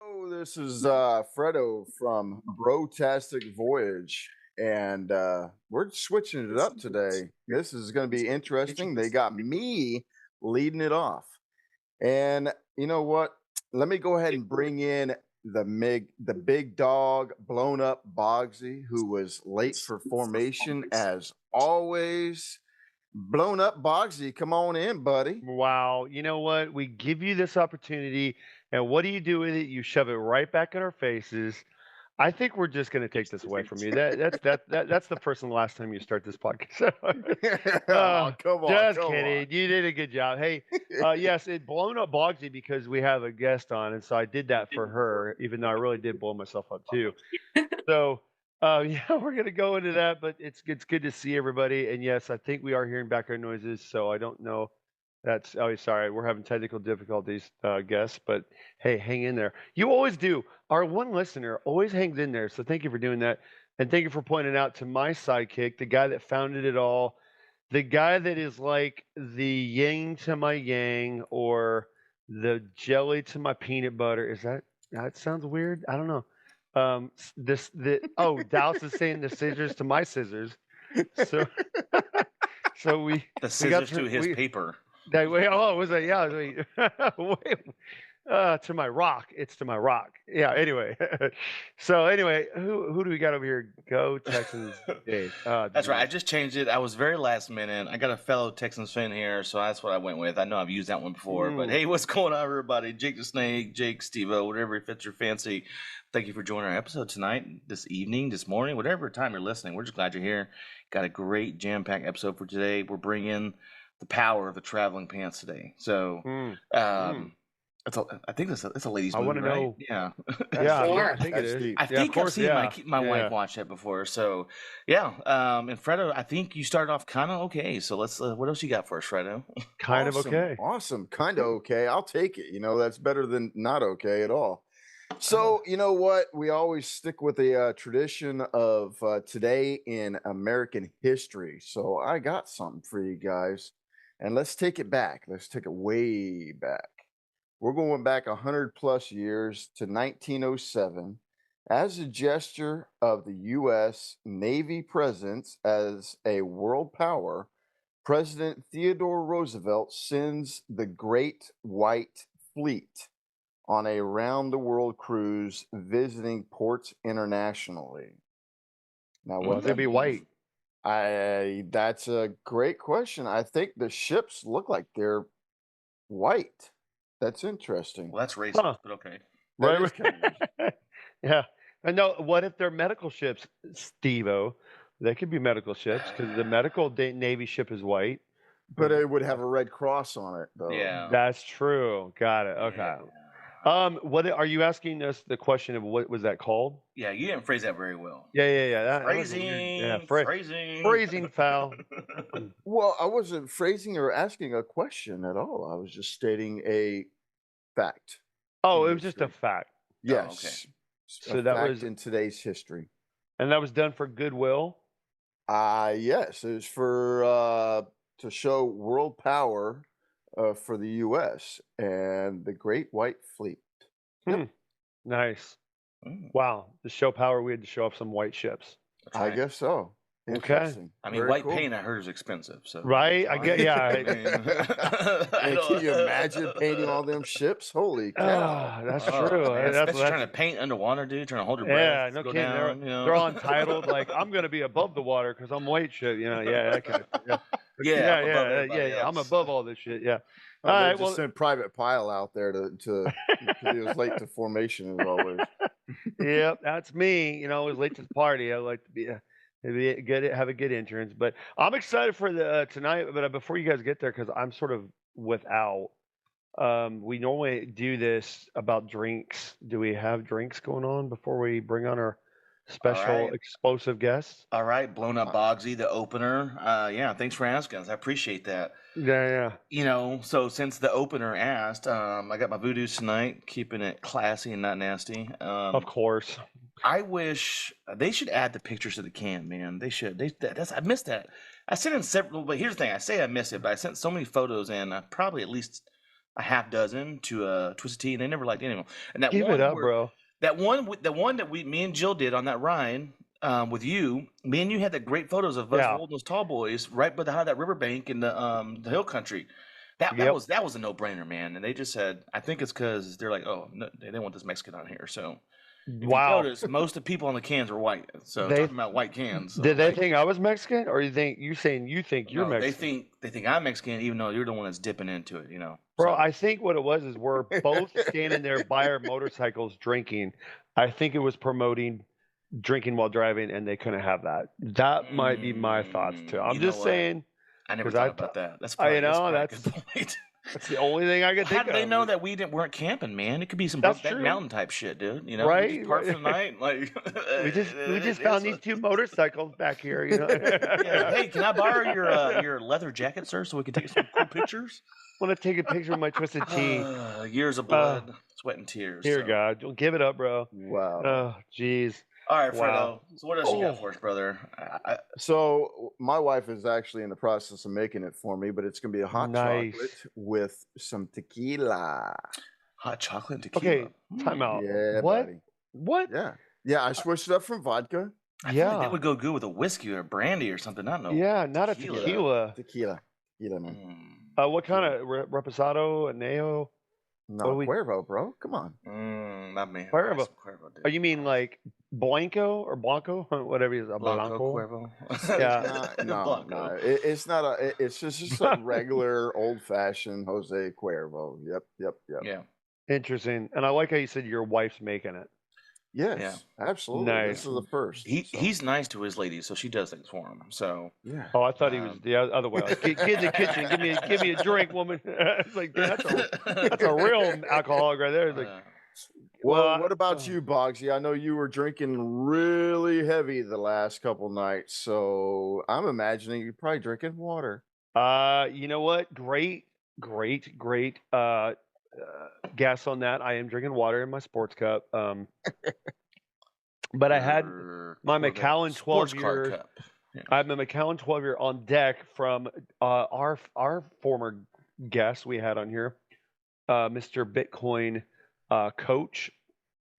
Oh, this is Fredo from Brotastic Voyage, and we're switching it up today. This is going to be interesting. They got me leading it off, and you know what? Let me go ahead and bring in the big dog, blown up Bogsy, who was late for formation as always. Blown up Bogsy, come on in, buddy. Wow. You know what? We give you this opportunity, and what do you do with it? You shove it right back in our faces. I think we're just going to take this away from you. That's the first and last time you start this podcast. Oh, come on, Just come on. kidding. You did a good job. Hey, yes, it blown up Bogsy because we have a guest on, and so I did that for her, even though I really did blow myself up too. So, yeah, we're gonna go into that, but it's good to see everybody. And yes, I think we are hearing background noises, so I don't know. That's oh, sorry, we're having technical difficulties, guests. But hey, hang in there. You always do. Our one listener always hangs in there, so thank you for doing that, and thank you for pointing out to my sidekick, the guy that founded it all, the guy that is like the yin to my yang, or the jelly to my peanut butter. Is that sounds weird? I don't know. Dallas is saying the scissors to my scissors. So so The we got scissors to his paper. that way. Oh, was that yeah? Wait, to my rock. It's to my rock. Yeah. Anyway, so anyway, who do we got over here? Go Texans, Dave. That's right. I just changed it. I was very last minute. I got a fellow Texans fan here, so that's what I went with. I know I've used that one before, but hey, what's going on, everybody? Jake the Snake, Jake, Steve-O, whatever fits your fancy. Thank you for joining our episode tonight, this evening, this morning, whatever time you're listening. We're just glad you're here. Got a great jam-packed episode for today. We're bringing the power of the traveling pants today. So, I think it's a ladies' I movie, want to right? know. Yeah. Yeah, Sure. I think it That's is. deep. I Yeah, of think I've course. seen Yeah, my wife yeah. watch that before. So, yeah. And Fredo, I think you started off kind of okay. So let's. What else you got for us, Fredo? Kind of Awesome, okay. awesome, kind of okay. I'll take it. That's better than not okay at all. So, you know what? We always stick with the tradition of today in American history. So, I got something for you guys. And let's take it back. Let's take it way back. We're going back 100 plus years to 1907 as a gesture of the U.S. Navy presence as a world power. President Theodore Roosevelt sends the Great White Fleet on a round the world cruise visiting ports internationally. Now, Well, what they'd that be means, white. that's a great question. I think the ships look like they're white. That's interesting. Well, that's racist, Huh. but okay. That Right. is kind of Right. Yeah. I know. What if they're medical ships, Steve-O? They could be medical ships because the medical Navy ship is white. but it would have a red cross on it, though. Yeah. That's true. Got it. Okay. What are you asking us the question of what was that called? Yeah, you didn't phrase that very well. Yeah. That was a weird, yeah, Phrasing. phrasing foul. Well, I wasn't phrasing or asking a question at all. I was just stating a fact. Oh, in it was just a history. fact. Yes. So A that fact was, in today's history. and that was done for goodwill. Yes, it was for to show world power for the U.S. and the Great White Fleet. Yep. Hmm. Nice. Mm, Wow. To show power, we had to show off some white ships. that's I right. guess so. Okay. Interesting. I mean, Very white cool. paint I heard is expensive. So Right? that's I fine. get. Yeah. I mean, I And can you don't- imagine painting all them ships? Holy cow! Ah, that's Oh, true. man, That's especially trying to paint underwater, dude. Trying to hold your yeah. breath, No go kidding. down. They're all entitled. Like I'm going to be above the water because I'm white shit. Yeah. That kind of. Yeah. Yeah, I'm above Yeah. everybody I'm else. above all this shit. Yeah. Oh, All they right. just Well. sent Private Pile out there to because he was late to formation as always. Yep, that's me. Always late to the party. I like to have a good entrance. But I'm excited for the tonight. But before you guys get there, because I'm sort of without. We normally do this about drinks. Do we have drinks going on before we bring on our special right. explosive guests? All right, blown up Bogsy, the opener. Yeah, thanks for asking us. I appreciate that. Yeah. So since the opener asked, I got my voodoos tonight, keeping it classy and not nasty. Of course. I wish they should add the pictures to the can, man. They should. I missed that. I sent in several, but here's the thing. I say I miss it, but I sent so many photos in. Probably at least a half dozen to a Twisted Tea, and they never liked any of them. And that Give one it up, where bro. that one that me and Jill did on that ride with you, me and you had the great photos of us Yeah. holding those tall boys right behind that riverbank in the hill country. That Yep. was a no brainer, man. And they just said, I think it's because they're like, oh, no, they didn't want this Mexican on here. So if Wow. you notice, most of the people on the cans were white. So They- talking about white cans. So Did they like, think I was Mexican, or you think you think you're no, Mexican? they think I'm Mexican, even though you're the one that's dipping into it. You know, Bro, So, I think what it was is we're both standing there by our motorcycles drinking. I think it was promoting drinking while driving, and they couldn't have that. That might be my thoughts too. I'm you know just what? saying. I never 'Cause I thought about that. That's I probably, that's know, probably a that's- good point. That's the only thing I could How think do they of. know that we weren't camping, man? It could be some That's Brokeback true. Mountain type shit, dude. You know, Right? We just parked for the night. Like We just found these two motorcycles back here. You know. Yeah. Hey, can I borrow your leather jacket, sir, so we can take some cool pictures? Want to take a picture of my Twisted Tea? Years of blood, sweat, and tears. Dear so. God, don't give it up, bro. Wow. Oh, jeez. All right, Fredo. Wow. So what else you Oh. got for us, brother? So my wife is actually in the process of making it for me, but it's gonna be a hot Nice. chocolate with some tequila. Hot chocolate and tequila. Okay, time out. Yeah, What? buddy. What? Yeah. I switched it up from vodka. I feel like Yeah. that would go good with a whiskey or a brandy or something. Not no. Yeah, not a tequila. tequila. Tequila, man. Mm. What kind of reposado, añejo? No, What do we- Cuervo, bro. Come on. Not me. Cuervo. Nice Cuervo, dude. Oh, you mean like Blanco or Blanco? Whatever it is. Blanco Blanco. Cuervo? Yeah. No. Blanco. It's not a. It's just a regular old-fashioned Jose Cuervo. Yep. Yeah. Interesting. And I like how you said your wife's making it. Yes, absolutely. Nice. This is the first. so, He's nice to his lady, so she does things for him. So yeah. Oh, I thought he was the other way. Like, get in the kitchen. Give me a drink, woman. It's like, dude, that's a real alcoholic right there. It's like, Well, what about you, Bogsy? I know you were drinking really heavy the last couple nights, so I'm imagining you're probably drinking water. you know what? Great guess on that. I am drinking water in my sports cup. But I had my Macallan 12 card year. cup. I have a Macallan 12 year on deck from our former guest we had on here, Mr. Bitcoin Coach.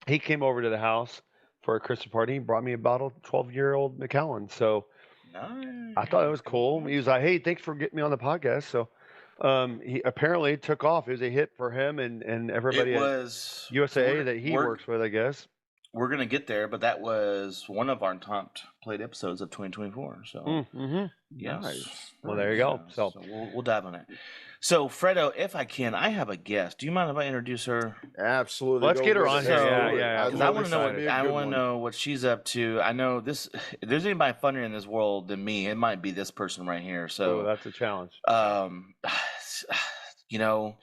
He came over to the house for a Christmas party. He brought me a bottle of 12-year-old Macallan. So Nice. I thought it was cool. He was like, "Hey, thanks for getting me on the podcast." So he apparently took off. It was a hit for him and everybody It at was USA that he we're- works with, I guess. We're gonna get there, but that was one of our top played episodes of 2024. So Mm-hmm. yes. Nice. Well, there you go. So we'll dive on it. So Fredo, if I can, I have a guest. Do you mind if I introduce her? Absolutely. Let's Go get her with on it. here. Absolutely. Yeah. Because I'd I love want it. to know It'd be a I good want to one. know what she's up to. I know this. If there's anybody funnier in this world than me, it might be this person right here. So that's a challenge. you know,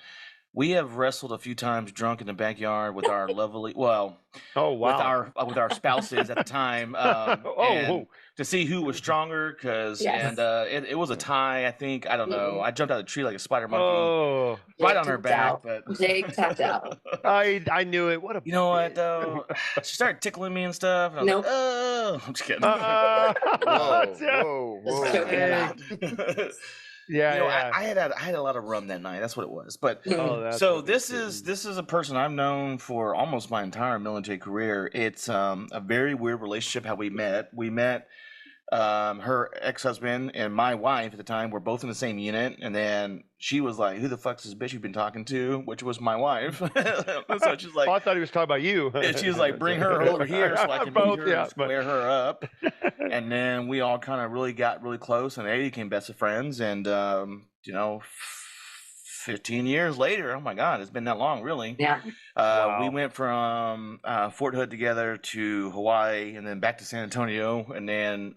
we have wrestled a few times drunk in the backyard with our lovely, well, Oh wow. with our spouses at the time, and to see who was stronger. Because Yes. it was a tie. I think I don't know. I jumped out of the tree like a spider monkey, Oh, right Jake on her tapped back. out. But Jake tapped out. I knew it. What a you know what though? She started tickling me and stuff. And I was Nope. like, oh, I'm just kidding. Whoa. Just joking around. Yeah, You know, yeah. I had a lot of rum that night. That's what it was. But Oh, that's so what this it is a person I've known for almost my entire military career. It's a very weird relationship how we met. We met her ex-husband and my wife at the time were both in the same unit, and then she was like, "Who the fuck's this bitch you've been talking to?" Which was my wife. So she's like, Oh, I thought he was talking about you. and she was like, "Bring her over here so I can meet Both, her yeah, and square her up." And then we all kind of got really close, and they became best of friends. And 15 years later, oh my God, it's been that long, really. Yeah. We went from Fort Hood together to Hawaii, and then back to San Antonio, and then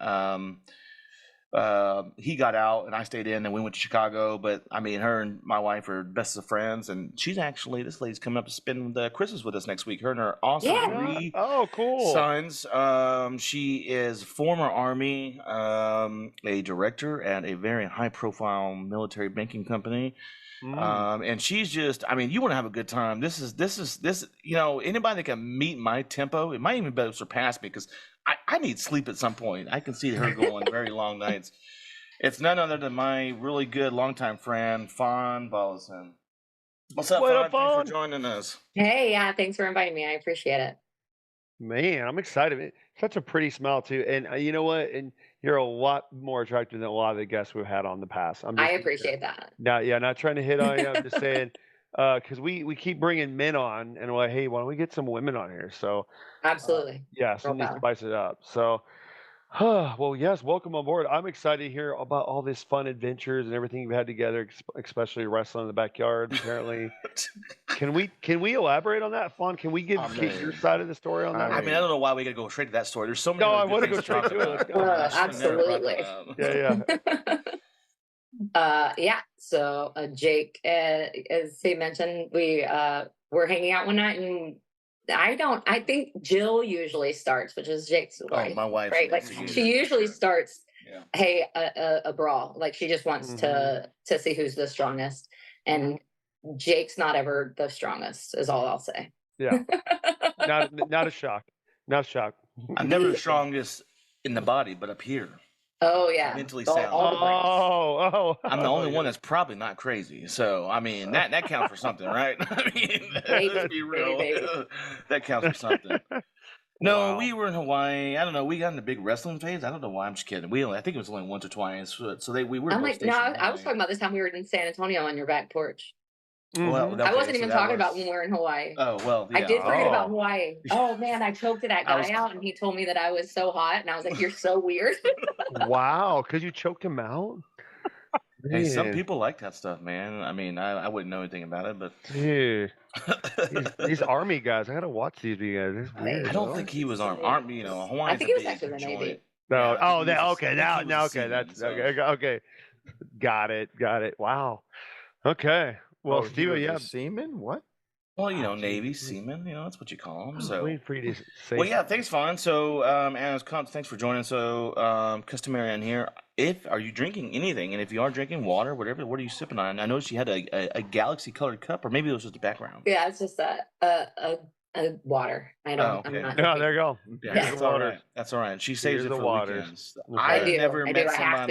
he got out, and I stayed in, and we went to Chicago. But I mean, her and my wife are best of friends, and this lady's coming up to spend the Christmas with us next week. Her and her awesome Yeah. 3 Oh, cool. sons. She is former Army, a director at a very high-profile military banking company. And she's just, I mean, you want to have a good time. This is, anybody that can meet my tempo, it might even better surpass me because I need sleep at some point. I can see her going very long nights. It's none other than my really good longtime friend, Fawn Volosin. What's up, What up, Fawn? Thanks Fawn? for joining us. Hey, yeah, thanks for inviting me. I appreciate it. Man, I'm excited. Such a pretty smile too, and you know what? And you're a lot more attractive than a lot of the guests we've had on the past. I'm I just appreciate that. not trying to hit on you. I'm just saying, because we keep bringing men on, and we're like, hey, why don't we get some women on here? So, Absolutely. yeah, Girl some need to power. spice it up. So, well, yes, welcome on board. I'm excited to hear about all these fun adventures and everything you've had together, especially wrestling in the backyard. Apparently, can we elaborate on that, Fawn? Can we get your side of the story on that? I mean, I don't know why we gotta go straight to that story. There's so many. No, really I good want to things go straight talk to it. about. Let's go. I should've never brought that Absolutely. up. Yeah. So Jake, as he mentioned, we're hanging out one night, and I think Jill usually starts, which is Jake's wife. Oh, my wife. Right? Like she usually starts. Yeah. Hey, a brawl. Like she just wants to see who's the strongest, and Jake's not ever the strongest. Is all I'll say. Yeah. Not a shock. Not a shock. I'm never the strongest in the body, but up here. Oh yeah. Mentally All sound. the brains. I'm the only one that's probably not crazy. So I mean that counts for something, right? I mean, let's be real. That counts for something. No, Wow. we were in Hawaii. I don't know. We got in a big wrestling phase. I don't know why. I'm just kidding. I think it was only once or twice. So we were. I'm both like, no, stationed in I was Hawaii. talking about this time we were in San Antonio on your back porch. Well, okay, I wasn't so even that talking was- about when we were in Hawaii. Oh well, yeah. I did forget about Oh. Hawaii. Oh man, I choked that guy out, and he told me that I was so hot, and I was like, "You're so weird." Wow, because you choked him out? Hey, some Man. people like that stuff, man. I mean, I wouldn't know anything about it, but Dude, these army guys, I gotta watch these guys. It's weird. I don't think he was armed. You know, Hawaii's I think a it was big actually the Navy. joint. No, Yeah, I think he was a- okay, I think now, he was a okay, seaman, that's so- okay. Got it. Wow. Okay. Well, He Steve, was yeah. a seaman? What? Well, you know, Oh, geez. Navy seaman. You know, that's what you call them. I was So. waiting for you to say. Well, yeah, thanks, Fawn. So, thanks for joining. So, customary on here. Are you drinking anything? And if you are drinking water, whatever, what are you sipping on? I noticed you had a galaxy colored cup, or maybe it was just the background. Yeah, it's just a water. I don't. Oh, okay. I'm not. Oh, there you go. Yeah, Yeah. that's all right. That's all right. She saves Here's it the for waters. weekends. Okay. I've I do. never I met do. I have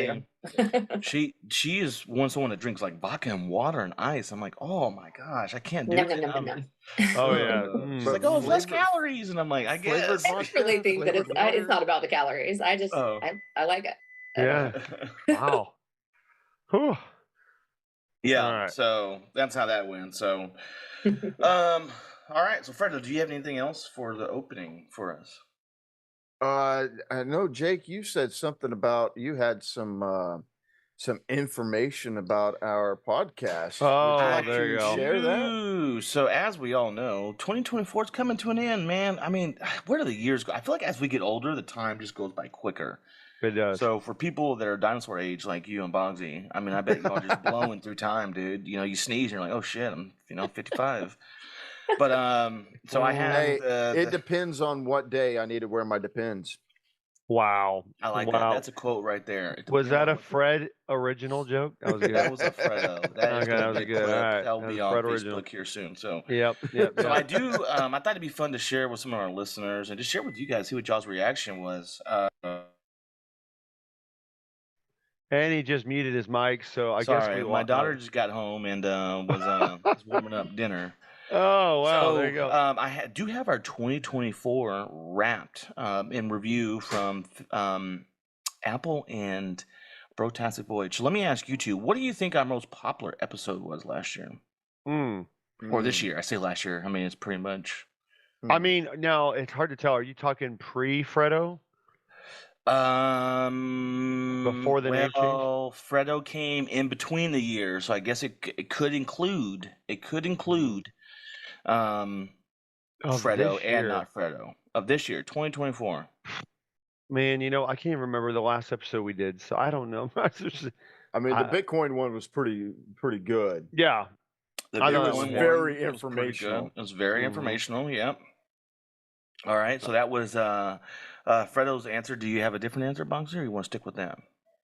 somebody. to. She is someone that drinks like vodka and water and ice. I'm like, oh my gosh, I can't do No, it. no. Oh yeah. She's Mm. like, oh, it's less Flavored- calories, and I'm like, I flavored guess. I just really think that flavored it's water. not about the calories. I just Oh. I like it. Yeah. Wow. Whew. Yeah. All right. So that's how that went. So, all right. So, Fredo, do you have anything else for the opening for us? I know, Jake, you said something about you had some information about our podcast. Oh, Would you like there to you go. share that? Ooh, so as we all know, 2024 is coming to an end, man. I mean, where do the years go? I feel like as we get older, the time just goes by quicker. It does. So for people that are dinosaur age like you and Bogsy, I mean, I bet y'all just blowing through time, dude. You know, you sneeze and you're like, oh shit, I'm 55. But so I have. Hey, it depends on what day I need to wear my Depends. Wow. I like Wow. that. That's a quote right there. It Was depends that on a what- Fred original joke? That was good. That was a Fredo. That is Okay, that gonna was be a good. clip. All right. That'll That be was on Fred Facebook original. here soon. So. Yep. So I do. I thought it'd be fun to share with some of our listeners and just share with you guys, see what y'all's reaction was. And he just muted his mic, so I guess Sorry, we my lost. daughter just got home and was warming up dinner. Oh wow, So, there you go. I do have our 2024 wrapped in review from Apple and Brotastic Voyage. So let me ask you two, what do you think our most popular episode was last year? Mm. Or this year? I say last year. I mean, it's pretty much. I mean, now it's hard to tell. Are you talking pre-Fredo? Before the name change? Well, Fredo came in between the years, so I guess it could include Of Fredo this and year. not Fredo of this year, 2024. Man, you know, I can't remember the last episode we did, so I don't know. I mean, the I- Bitcoin one was pretty good. Yeah. The I big know It was one, very it was pretty good. informational. It was very Mhm. informational. Yep. All right, so that was Fredo's answer. Do you have a different answer, Bonzer, or you want to stick with that?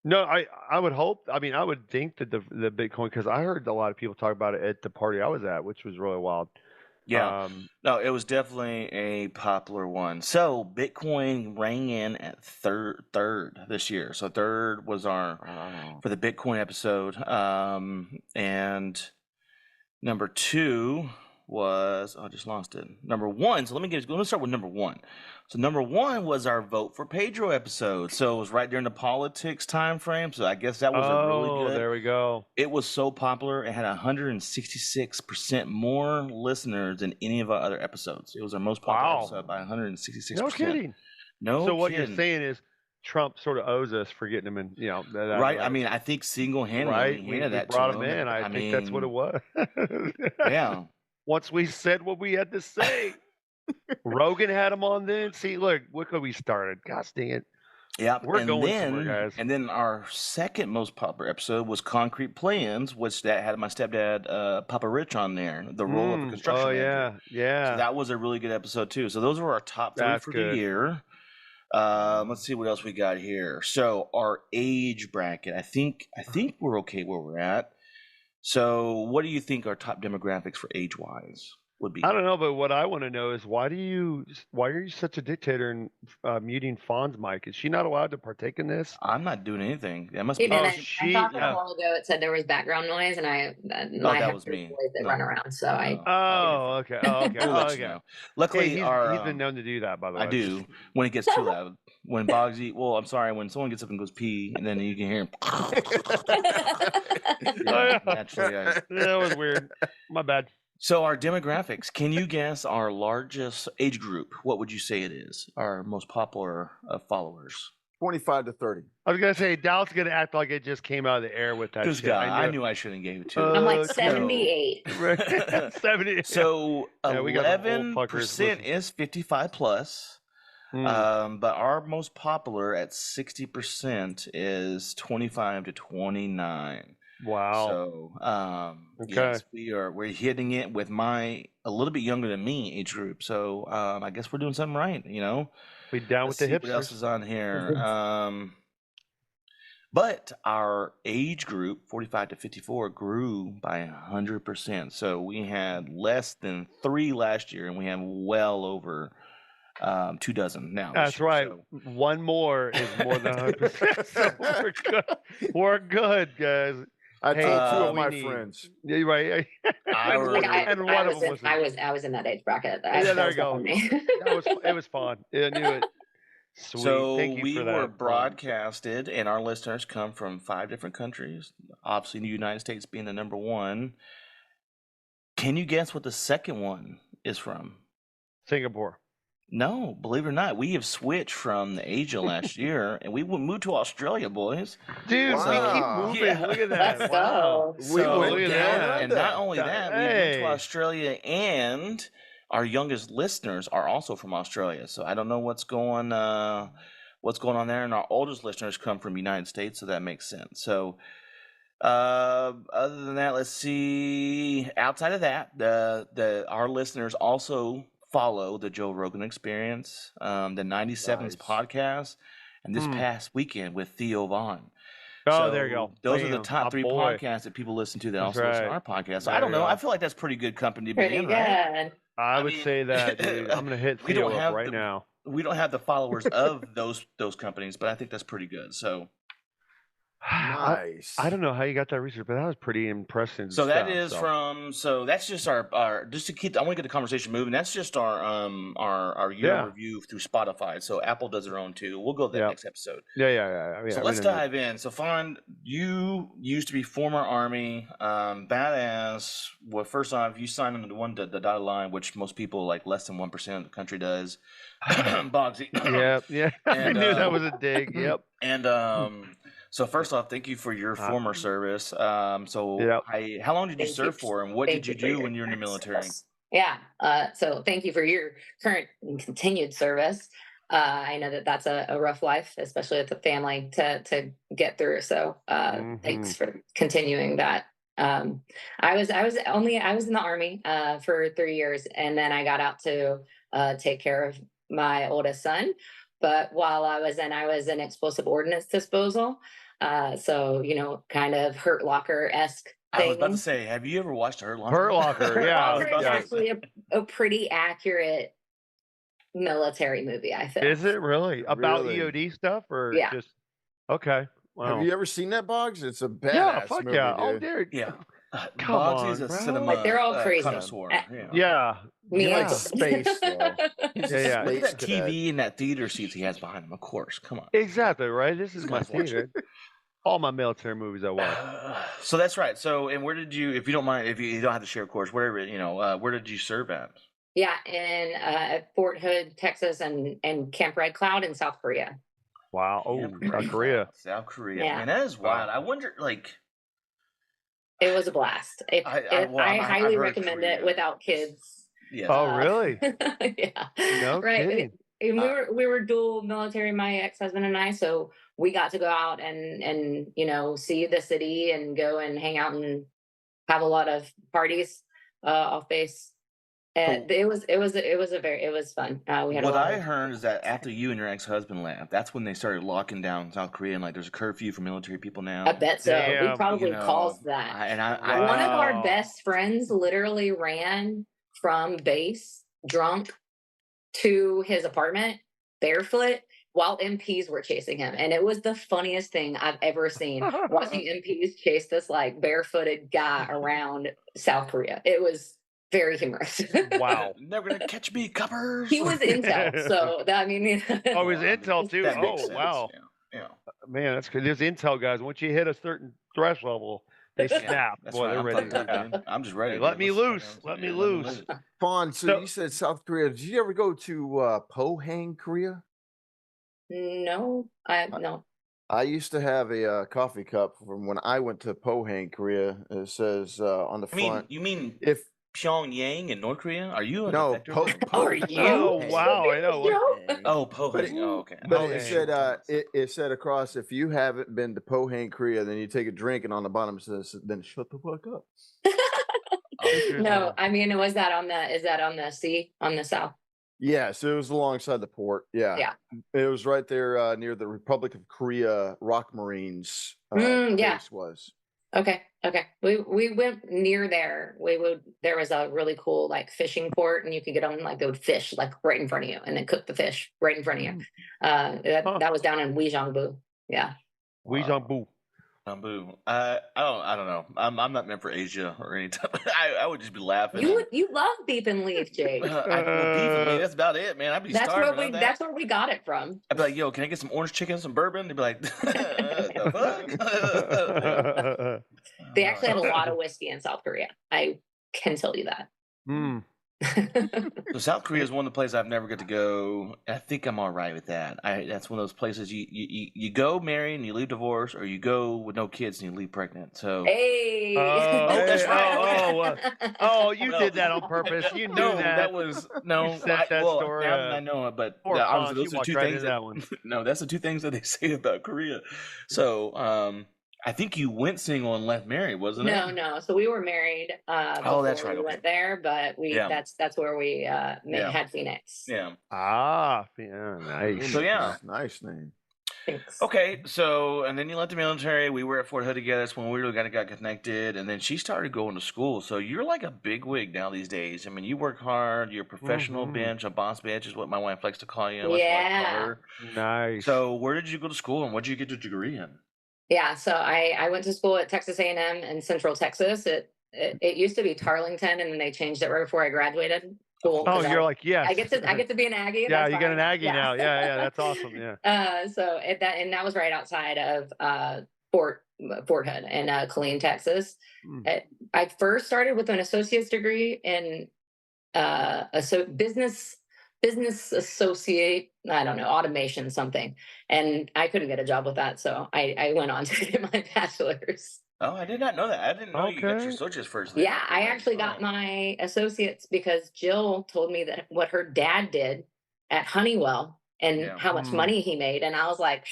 No, I would hope. I mean, I would think that the Bitcoin, because I heard a lot of people talk about it at the party I was at, which was really wild. Yeah. No, it was definitely a popular one. So Bitcoin rang in at third this year. So third was our Wow. for the Bitcoin episode. And Number 2 was I just lost it. Number 1. So let me start with number 1. So number 1 was our vote for Pedro episode. So it was right during the politics time frame. So I guess that was a really good. There we go. It was so popular. It had 166% more listeners than any of our other episodes. It was our most popular episode by 166%. No kidding. No. So what you're saying is Trump sort of owes us for getting him in, that right. I mean, I think single-handedly we that brought to him in. I think that's what it was. Yeah. Once we said what we had to say, Rogan had him on then. See, look what we started. Gosh dang it. Yeah, we're going somewhere, guys. And then our second most popular episode was Concrete Plans, which that had my stepdad, Papa Rich, on there, the role of a construction manager. Yeah. So that was a really good episode too. So those were our top 3 for the year. Let's see what else we got here. So our age bracket, I think we're okay where we're at. So what do you think our top demographics for age-wise would be? I don't know, but what I want to know is why are you such a dictator and muting Fawn's mic? Is she not allowed to partake in this? I'm not doing anything. That must be. be. I thought a while ago it said there was background noise, and that was me. They run around, so I. Oh, okay. Oh, okay. We'll let you know. Luckily, he's been known to do that, by the way. I do when it gets too loud. When Bogsy, when someone gets up and goes pee, and then you can hear him. Naturally, that was weird. My bad. So our demographics, can you guess our largest age group? What would you say it is? Our most popular followers? 25 to 30. I was going to say, Dallas is going to act like it just came out of the air with that shit. I knew I shouldn't give it to I'm like 78. 70. So 11% is 55 plus. But our most popular at 60% is 25 to 29. Wow. So yes, we're hitting it with a little bit younger than me age group. So I guess we're doing something right, We down with the hipsters. What else is on here? But our age group, 45 to 54, grew by 100%. So we had less than 3 last year, and we have well over 24 now. That's right. So. One more is more than 100%. So we're good. We're good, guys. I told 2 of my friends. Yeah, right. I was in that age bracket. There you go. It was fun. Yeah, I knew it. Sweet. So Thank you we for that. were broadcasted, and our listeners come from 5 different countries. Obviously, the United States being the number 1. Can you guess what the second one is from? Singapore. No, believe it or not, we have switched from the Asia last year, and we moved to Australia, boys. Dude, we keep moving. Yeah. Look at that. Wow. Look at that. And not only that, we moved to Australia, and our youngest listeners are also from Australia. So I don't know what's going on there. And our oldest listeners come from the United States, so that makes sense. So other than that, let's see. Outside of that, our listeners also follow the Joe Rogan Experience, the 97's podcast, and this past weekend with Theo Vaughn. So there you go. Those are the top 3 podcasts that people listen to that also listen to our podcast. So I don't know. I feel like that's pretty good company to be in, right? I would say that, dude. I'm going to hit Theo up right now. We don't have the followers of those companies, but I think that's pretty good. So nice. I don't know how you got that research, but that was pretty impressive. So that is that's just our just to keep. I want to get the conversation moving. That's just our year review through Spotify. So Apple does their own too. We'll go to the next episode. Yeah. So let's dive in. So Fawn, you used to be former Army, badass. Well, first off, you signed on the dotted line, which most people, like less than 1% of the country, does. Bogsy. Yeah. I knew that was a dig. Yep. And so first off, thank you for your former service. How long did you serve for, and what did you do when you were in the military? Yeah. So thank you for your current and continued service. I know that that's a rough life, especially with the family to get through. So thanks for continuing that. I was in the Army for 3 years, and then I got out to take care of my oldest son. But while I was in explosive ordnance disposal. So, kind of Hurt Locker-esque thing. I was about to say, have you ever watched Hurt Locker? Hurt Locker, yeah. It's actually a pretty accurate military movie, I think. Is it really? About EOD stuff? Or just okay. Wow. Have you ever seen that, Boggs? It's a badass movie, yeah. dude. Oh, dude. Yeah. Come Bogsy's on, a bro. cinema Like, they're all crazy. connoisseur. Yeah. Me He likes and space, though. He's a Yeah. Look at space that cadet. TV and that theater seats he has behind him. Of course, come on. Exactly, right? This is my guy's watching. theater. All my military movies I watch. So that's right. So, and where did you, if you don't mind, if you don't have to share, of course, wherever, where did you serve at? Yeah, in Fort Hood, Texas, and Camp Red Cloud in South Korea. Wow. Oh, Camp South Red Korea. Cloud, South Korea. Yeah. Man, that is wild. Wow. I wonder, like, It was a blast. I I've highly heard recommend Korea. it without kids. Yes. Oh, really? Yeah. No Right. kidding. And we were dual military, my ex-husband and I, so we got to go out and see the city and go and hang out and have a lot of parties off base. And it was fun. We had What a lot I of, heard is that after you and your ex-husband left, that's when they started locking down South Korea, and like there's a curfew for military people now. I bet so. Damn, we probably caused that. One of our Wow. best friends literally ran from base drunk to his apartment barefoot while MPs were chasing him. And it was the funniest thing I've ever seen, watching MPs chase this like barefooted guy around South Korea. It was very humorous. Wow. Never gonna catch me, coppers. He was intel, so that, I mean, Oh, it was intel too. That makes Oh, sense. wow. Yeah. Man, that's good. There's intel guys. Once you hit a certain threshold level, they snap. That's Boy, right. they're I'm ready. fucked up, dude. I'm just ready. Hey, let dude. me Let's- loose. Let me yeah, loose. Fawn, so So- you said South Korea. Did you ever go to Pohang, Korea? no. I used to have a coffee cup from when I went to Pohang, Korea. It says on the front, You mean if Pyongyang in North Korea? Are you a no, defector? Are you? Oh, wow. I know. Oh, Pohang. But it- Okay. But Pohang. it said it said across, if you haven't been to Pohang, Korea, then you take a drink, and on the bottom it says, then shut the fuck up. No, I mean, is that on the sea, on the south? Yeah, so it was alongside the port. Yeah. Yeah. It was right there near the Republic of Korea Rock Marines yeah. base was. Okay. We went near there. There was a really cool like fishing port, and you could get on, like they would fish like right in front of you and then cook the fish right in front of you. That was down in Uijeongbu. Yeah. Uijeongbu. Bamboo. I don't know. I'm not meant for Asia or any time. I would just be laughing. You love beef and leaf, Jake. Beef and me. That's about it, man. I'd be starving. That's where we got it from. I'd be like, yo, can I get some orange chicken, some bourbon? They'd be like, the fuck? They actually have a lot of whiskey in South Korea. I can tell you that. So South Korea is one of the places I've never got to go. I think I'm all right with that. That's one of those places you go married and you leave divorced, or you go with no kids and you leave pregnant. So hey, that's right. Oh, you did that on purpose. You knew that. No. You set that story Now up. that I know it, but Poor obviously Fonz, those you are two walked right things. into that one. No, that's the two things that they say about Korea. So I think you went single and left married, wasn't it? No. So we were married. Oh, that's right. We Okay. went there, but that's where we had Phoenix. Yeah. Nice. So yeah. Nice name. Thanks. Okay, so and then you left the military. We were at Fort Hood together. That's when we really got connected. And then she started going to school. So you're like a big wig now these days. I mean, you work hard. You're a professional bench, a boss bitch is what my wife likes to call you. Yeah. Nice. So where did you go to school and what did you get your degree in? Yeah, so I went to school at Texas A&M in Central Texas. It used to be Tarlington, and then they changed it right before I graduated. Cool. Oh, you're like, yes. I get to be an Aggie. Yeah, you get an Aggie now. Yeah, that's awesome. Yeah. So that was right outside of Fort Hood in Killeen, Texas. I first started with an associate's degree in business associate, I don't know, automation something. And I couldn't get a job with that. So I went on to get my bachelor's. Oh, I did not know that. I didn't know you got your associates first. Yeah, I actually got my associates because Jill told me that what her dad did at Honeywell and how much money he made. And I was like,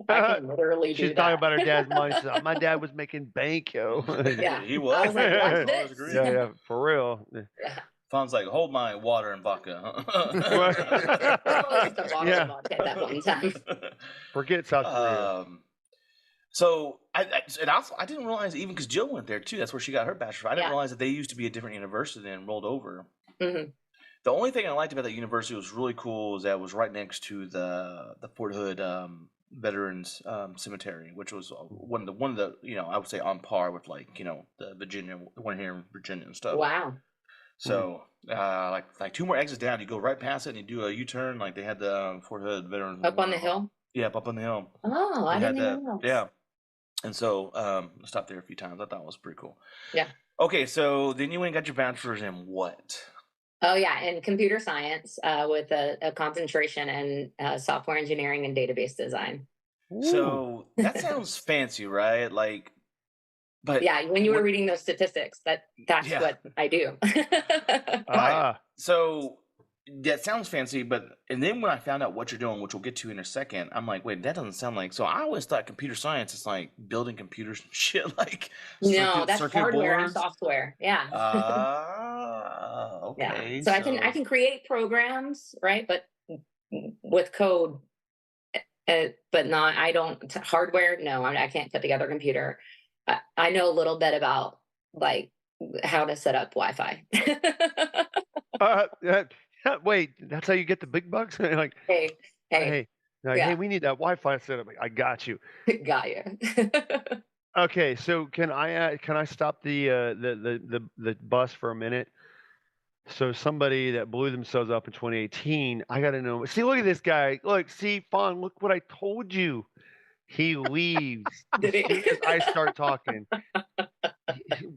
I can literally do that. She's talking about her dad's money. She's like, my dad was making bank, yo. Yeah, he was. I was like, watch this. Yeah, for real. Yeah. Sounds like, hold my water and vodka. Yeah. Vodka at that point in time. Forget South Korea. So I didn't realize, even because Jill went there too. That's where she got her bachelor's. I didn't realize that they used to be a different university and rolled over. Mm-hmm. The only thing I liked about that university was really cool is that it was right next to the Fort Hood Veterans Cemetery, which was one of the I would say on par with like the Virginia one here in Virginia and stuff. Wow. So like 2 more exits down, you go right past it and you do a U-turn. Like they had the Fort Hood Veterans Up on the hill. Yeah, up on the hill. Oh, I didn't even know. Yeah, and so I stopped there a few times. I thought it was pretty cool. Yeah. Okay, so then you went and got your bachelor's in what? Oh yeah, in computer science with a concentration in software engineering and database design. So that sounds fancy, right? Like, but yeah, when you were reading those statistics, that's what I do. Right. So that sounds fancy, and then when I found out what you're doing, which we'll get to in a second, I'm like, wait, that doesn't sound like. So I always thought computer science is like building computers and shit. Like, no, that's hardware boards. and software. Yeah. Okay. Yeah. So I can create programs, right? But with code, but not. I don't hardware. No, I can't put together a computer. I know a little bit about like how to set up Wi-Fi. Wait, that's how you get the big bucks? Like, hey, hey, we need that Wi-Fi setup. I got you. Got you. Okay, so can I stop the bus for a minute? So somebody that blew themselves up in 2018, I got to know. See, look at this guy. Look, see, Fawn, look what I told you. He leaves as soon as I start talking.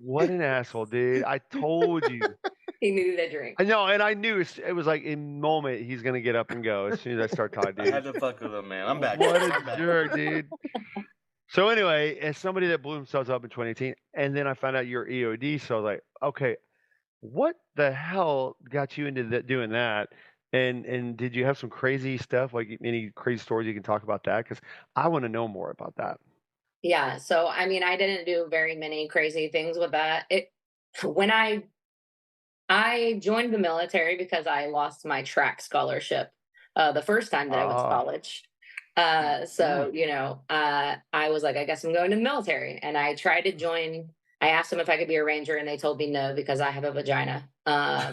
What an asshole, dude. I told you. He needed a drink. I know, and I knew it was like in a moment he's going to get up and go as soon as I start talking, dude. I had to fuck with him, man. I'm back. What a jerk, dude. So anyway, as somebody that blew themselves up in 2018, and then I found out you're EOD, so I was like, okay, what the hell got you into doing that? And did you have some crazy stuff, like any crazy stories you can talk about that? Because I want to know more about that. Yeah. So, I mean, I didn't do very many crazy things with that. When I joined the military because I lost my track scholarship the first time that I went to college. So, I was like, I guess I'm going to the military. And I tried to join. I asked them if I could be a ranger, and they told me no because I have a vagina. Well,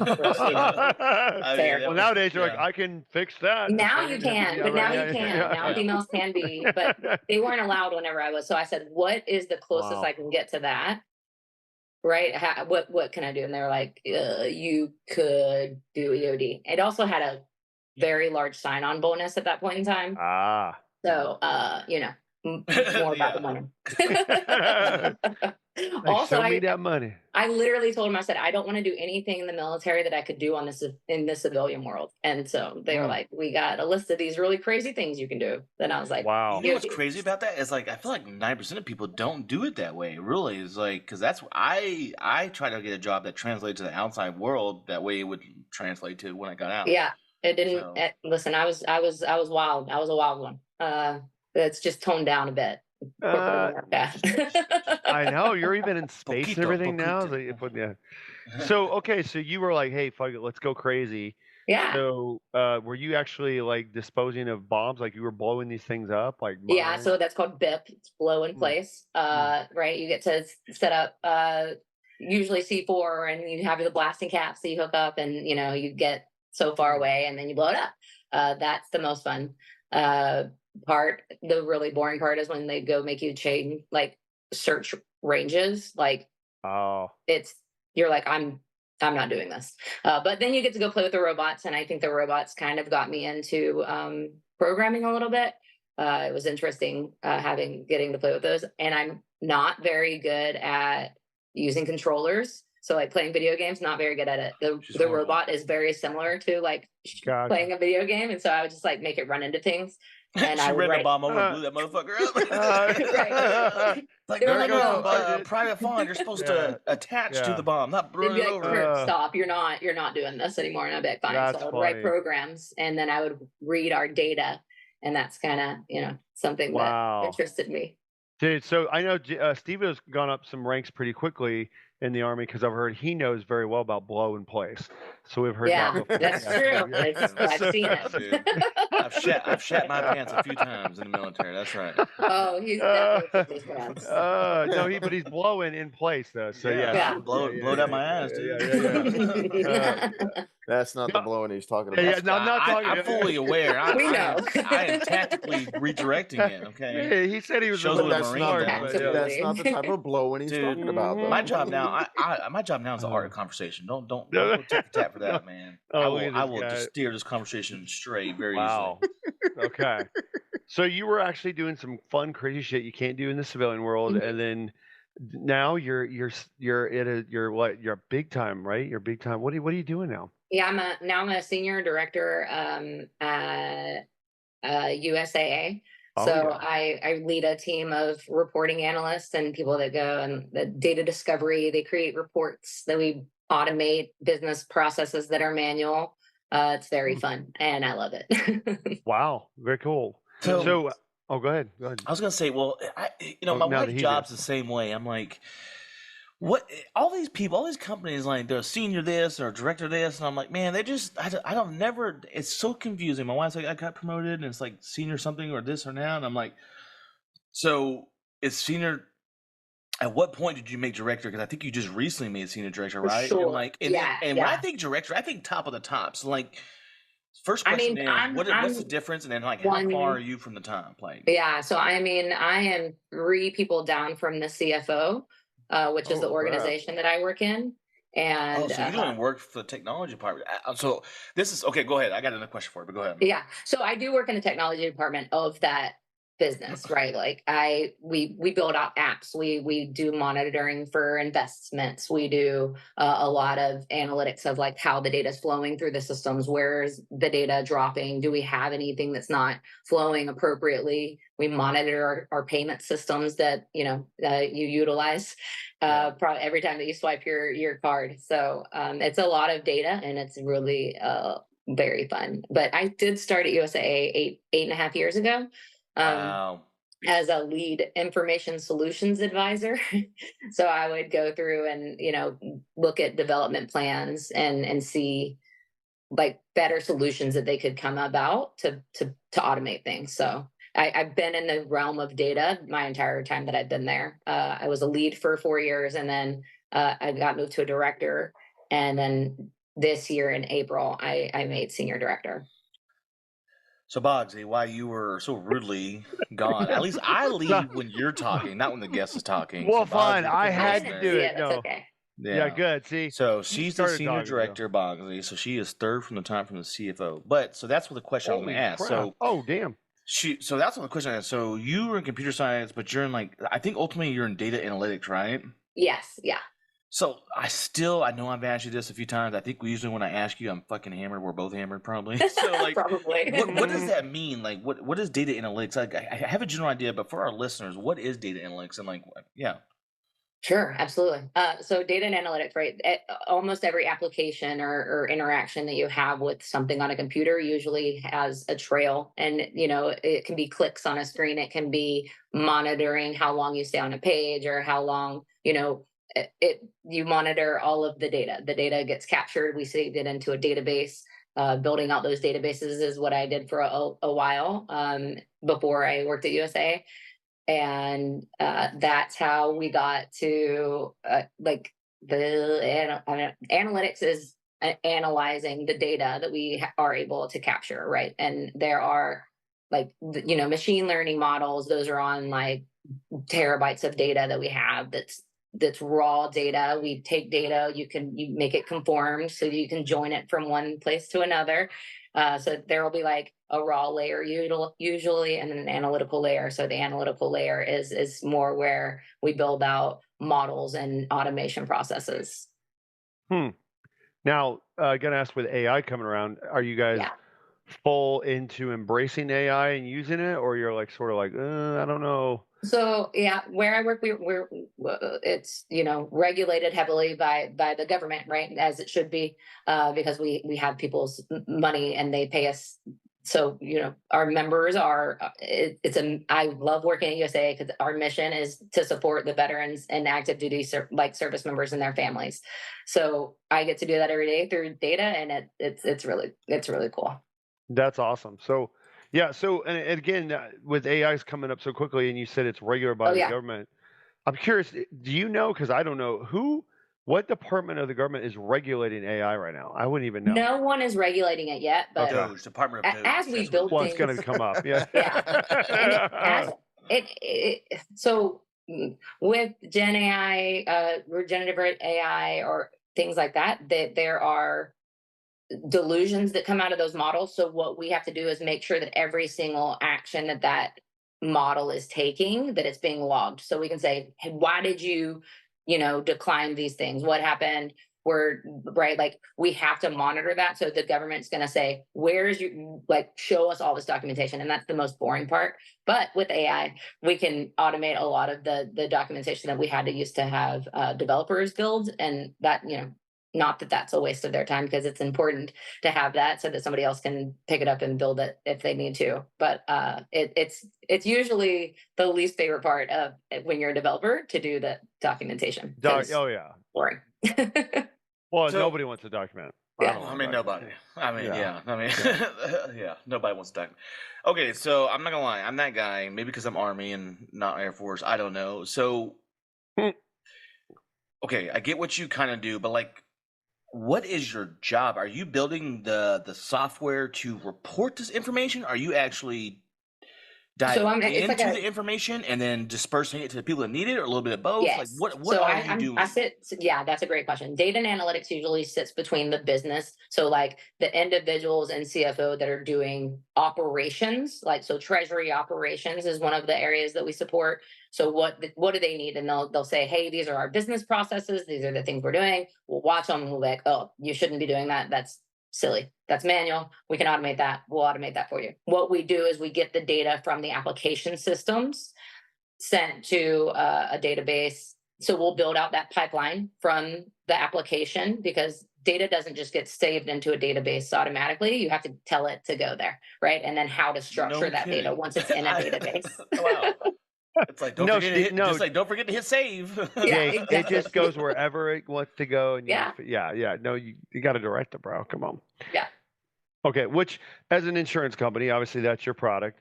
nowadays you're like, I can fix that. Now you can, but now you can. Now females can be, but they weren't allowed whenever I was. So I said, what is the closest I can get to that? Right? What can I do? And they were like, you could do EOD. It also had a very large sign-on bonus at that point in time. So, more about the money. Also, show me that money. I literally told him, I said, I don't want to do anything in the military that I could do in the civilian world. And so they were like, we got a list of these really crazy things you can do. Then I was like, wow. You know what's crazy about that is like, I feel like 9% of people don't do it that way. Really, is like, because that's I try to get a job that translates to the outside world. That way it would translate to when I got out. Yeah, it didn't. Listen, I was wild. I was a wild one. It's just toned down a bit. I know, you're even in space and everything now. So okay, so you were like, hey, fuck it, let's go crazy. Yeah. So were you actually like disposing of bombs? Like you were blowing these things up? Like yeah, so that's called BIP. It's blow in place. Right. You get to set up usually C4, and you have the blasting caps that you hook up, and you get so far away and then you blow it up. That's the most fun part. The really boring part is when they go make you chain like search ranges. Like you're like, I'm not doing this. But then you get to go play with the robots, and I think the robots kind of got me into programming a little bit. It was interesting getting to play with those, and I'm not very good at using controllers. So like playing video games, not very good at it. The robot is very similar to like playing a video game, and so I would just like make it run into things. And I ran the bomb over and blew that motherfucker up. Right. Like, no, Private Fawn, you're supposed to attach to the bomb, not run it over. Kurt, stop! You're not doing this anymore. And I'd be like, fine. So I would write programs, and then I would read our data, and that's kind of something that interested me. Dude, so I know Steve has gone up some ranks pretty quickly in the Army because I've heard he knows very well about blow in place. So we've heard that before. That's true. I've seen it. Dude, I've shat my pants a few times in the military. That's right. Oh, he's definitely his pants. No, but he's blowing in place though. So blow it out my ass, dude. That's not the blowing he's talking Yeah, about. no, I'm not talking. I'm fully aware. We know. I am tactically redirecting it. Okay. Yeah, he said he was Shows a what little a Marine smart, does. but, That's not the type of blowing he's Dude, talking about. Though. my job now, my job now is the art of conversation. Don't go tit for tat for that, man. Oh, I will just steer this conversation straight very easily. Okay. So you were actually doing some fun, crazy shit you can't do in the civilian world, and then now you're big time, right? You're big time. What are you doing now? Yeah, I'm a senior director at USAA. So I lead a team of reporting analysts and people that go and the data discovery. They create reports that we automate, business processes that are manual. It's very fun and I love it. Wow, very cool. So go ahead. I was gonna say, well, my wife's job's the same way. I'm like, what? All these people, all these companies, like they're a senior this or a director this, and I'm like, man, they just, I don't never. It's so confusing. My wife's like, I got promoted, and it's like senior something or this or now, and I'm like, so it's senior. At what point did you make director? Because I think you just recently made senior director, right? Sure. And like, when I think director, I think top of the top. So like, first question what's the difference? And then like, how far are you from the top? Like, yeah. So I mean, I am 3 people down from the CFO, which is the organization that I work in. And so you don't work for the technology department. So this is okay. Go ahead. I got another question for you, but go ahead. Yeah. So I do work in the technology department of that business, right? Like we build out apps. We do monitoring for investments. We do a lot of analytics of like how the data is flowing through the systems. Where's the data dropping? Do we have anything that's not flowing appropriately? We monitor our payment systems that you utilize probably every time that you swipe your card. So it's a lot of data, and it's really very fun. But I did start at USAA 8.5 years ago. Wow. As a lead information solutions advisor. So I would go through and, look at development plans and see like better solutions that they could come about to automate things. So I've been in the realm of data my entire time that I've been there. I was a lead for 4 years, and then I got moved to a director. And then this year in April, I made senior director. So, Bogsy, while you were so rudely gone, at least I leave when you're talking, not when the guest is talking. Well, so fine. I had to do it. That's okay. Yeah, good. See, so she's the senior director, Bogsy. So she is third from the top from the CFO. But so that's what the question I was going to ask. So, damn. So that's what the question I asked. So you were in computer science, but you're in I think ultimately you're in data analytics, right? Yes. Yeah. So I know I've asked you this a few times. I think usually when I ask you, I'm fucking hammered. We're both hammered, probably. So like, probably. what does that mean? Like, what is data analytics? Like, I have a general idea, but for our listeners, what is data analytics? And like, yeah. Sure, absolutely. So data and analytics, right? Almost every application or interaction that you have with something on a computer usually has a trail, and it can be clicks on a screen. It can be monitoring how long you stay on a page, or how long you monitor all of the data. The data gets captured. We save it into a database. Building out those databases is what I did for a while before I worked at USA. And that's how we got to analytics is analyzing the data that we are able to capture, right? And there are machine learning models. Those are on like terabytes of data that we have. That's raw data. We take data, you make it conform, so you can join it from one place to another. So there will be like a raw layer usually, and an analytical layer. So the analytical layer is more where we build out models and automation processes. Now, gonna ask, with AI coming around, are you guys full into embracing AI and using it, or you're like sort of like, I don't know? So yeah, where I work, it's regulated heavily by the government, right, as it should be, because we have people's money and they pay us. So our members are. I love working at USA because our mission is to support the veterans and active duty service members and their families. So I get to do that every day through data, and it's really cool. That's awesome. So. Yeah. So, and again, with AIs coming up so quickly, and you said it's regulated by the government, I'm curious, do you know, because I don't know, who What department of the government is regulating AI right now? I wouldn't even know. No one is regulating it yet, but Doge, Department of Doge. as we build Well, things, it's going to come up. Yeah. yeah. And so with Gen AI, regenerative AI, or things like that, that there are delusions that come out of those models. So what we have to do is make sure that every single action that that model is taking, that it's being logged. So we can say, hey, why did you, decline these things? What happened? Right, like we have to monitor that. So the government's going to say, where's your, like, show us all this documentation. And that's the most boring part. But with AI, we can automate a lot of the documentation that we had to use to have developers build. And that, not that that's a waste of their time, because it's important to have that so that somebody else can pick it up and build it if they need to. But it's usually the least favorite part of when you're a developer, to do the documentation. Oh yeah, boring. Well, nobody wants to document. Yeah, I mean, nobody. I mean, yeah. I mean, yeah, nobody wants to document. Okay, so I'm not gonna lie, I'm that guy. Maybe because I'm Army and not Air Force. I don't know. So, okay, I get what you kind of do, but like, what is your job? Are you building the software to report this information? Are you actually diving into the information and then dispersing it to the people that need it, or a little bit of both? Yes. Like, what are you doing? Yeah, that's a great question. Data and analytics usually sits between the business. So like the individuals and CFO that are doing operations, like, so treasury operations is one of the areas that we support. So what do they need? And they'll say, hey, these are our business processes. These are the things we're doing. We'll watch them and we'll be like, oh, you shouldn't be doing that. That's silly. That's manual. We can automate that. We'll automate that for you. What we do is we get the data from the application systems sent to a database. So we'll build out that pipeline from the application, because data doesn't just get saved into a database automatically. You have to tell it to go there, right? And then how to structure that data once it's in a database. Wow. It's like, don't forget to hit save. Yeah, exactly. It just goes wherever it wants to go. And yeah. No, you got to direct it, bro. Come on. Yeah. Okay. Which, as an insurance company, obviously that's your product.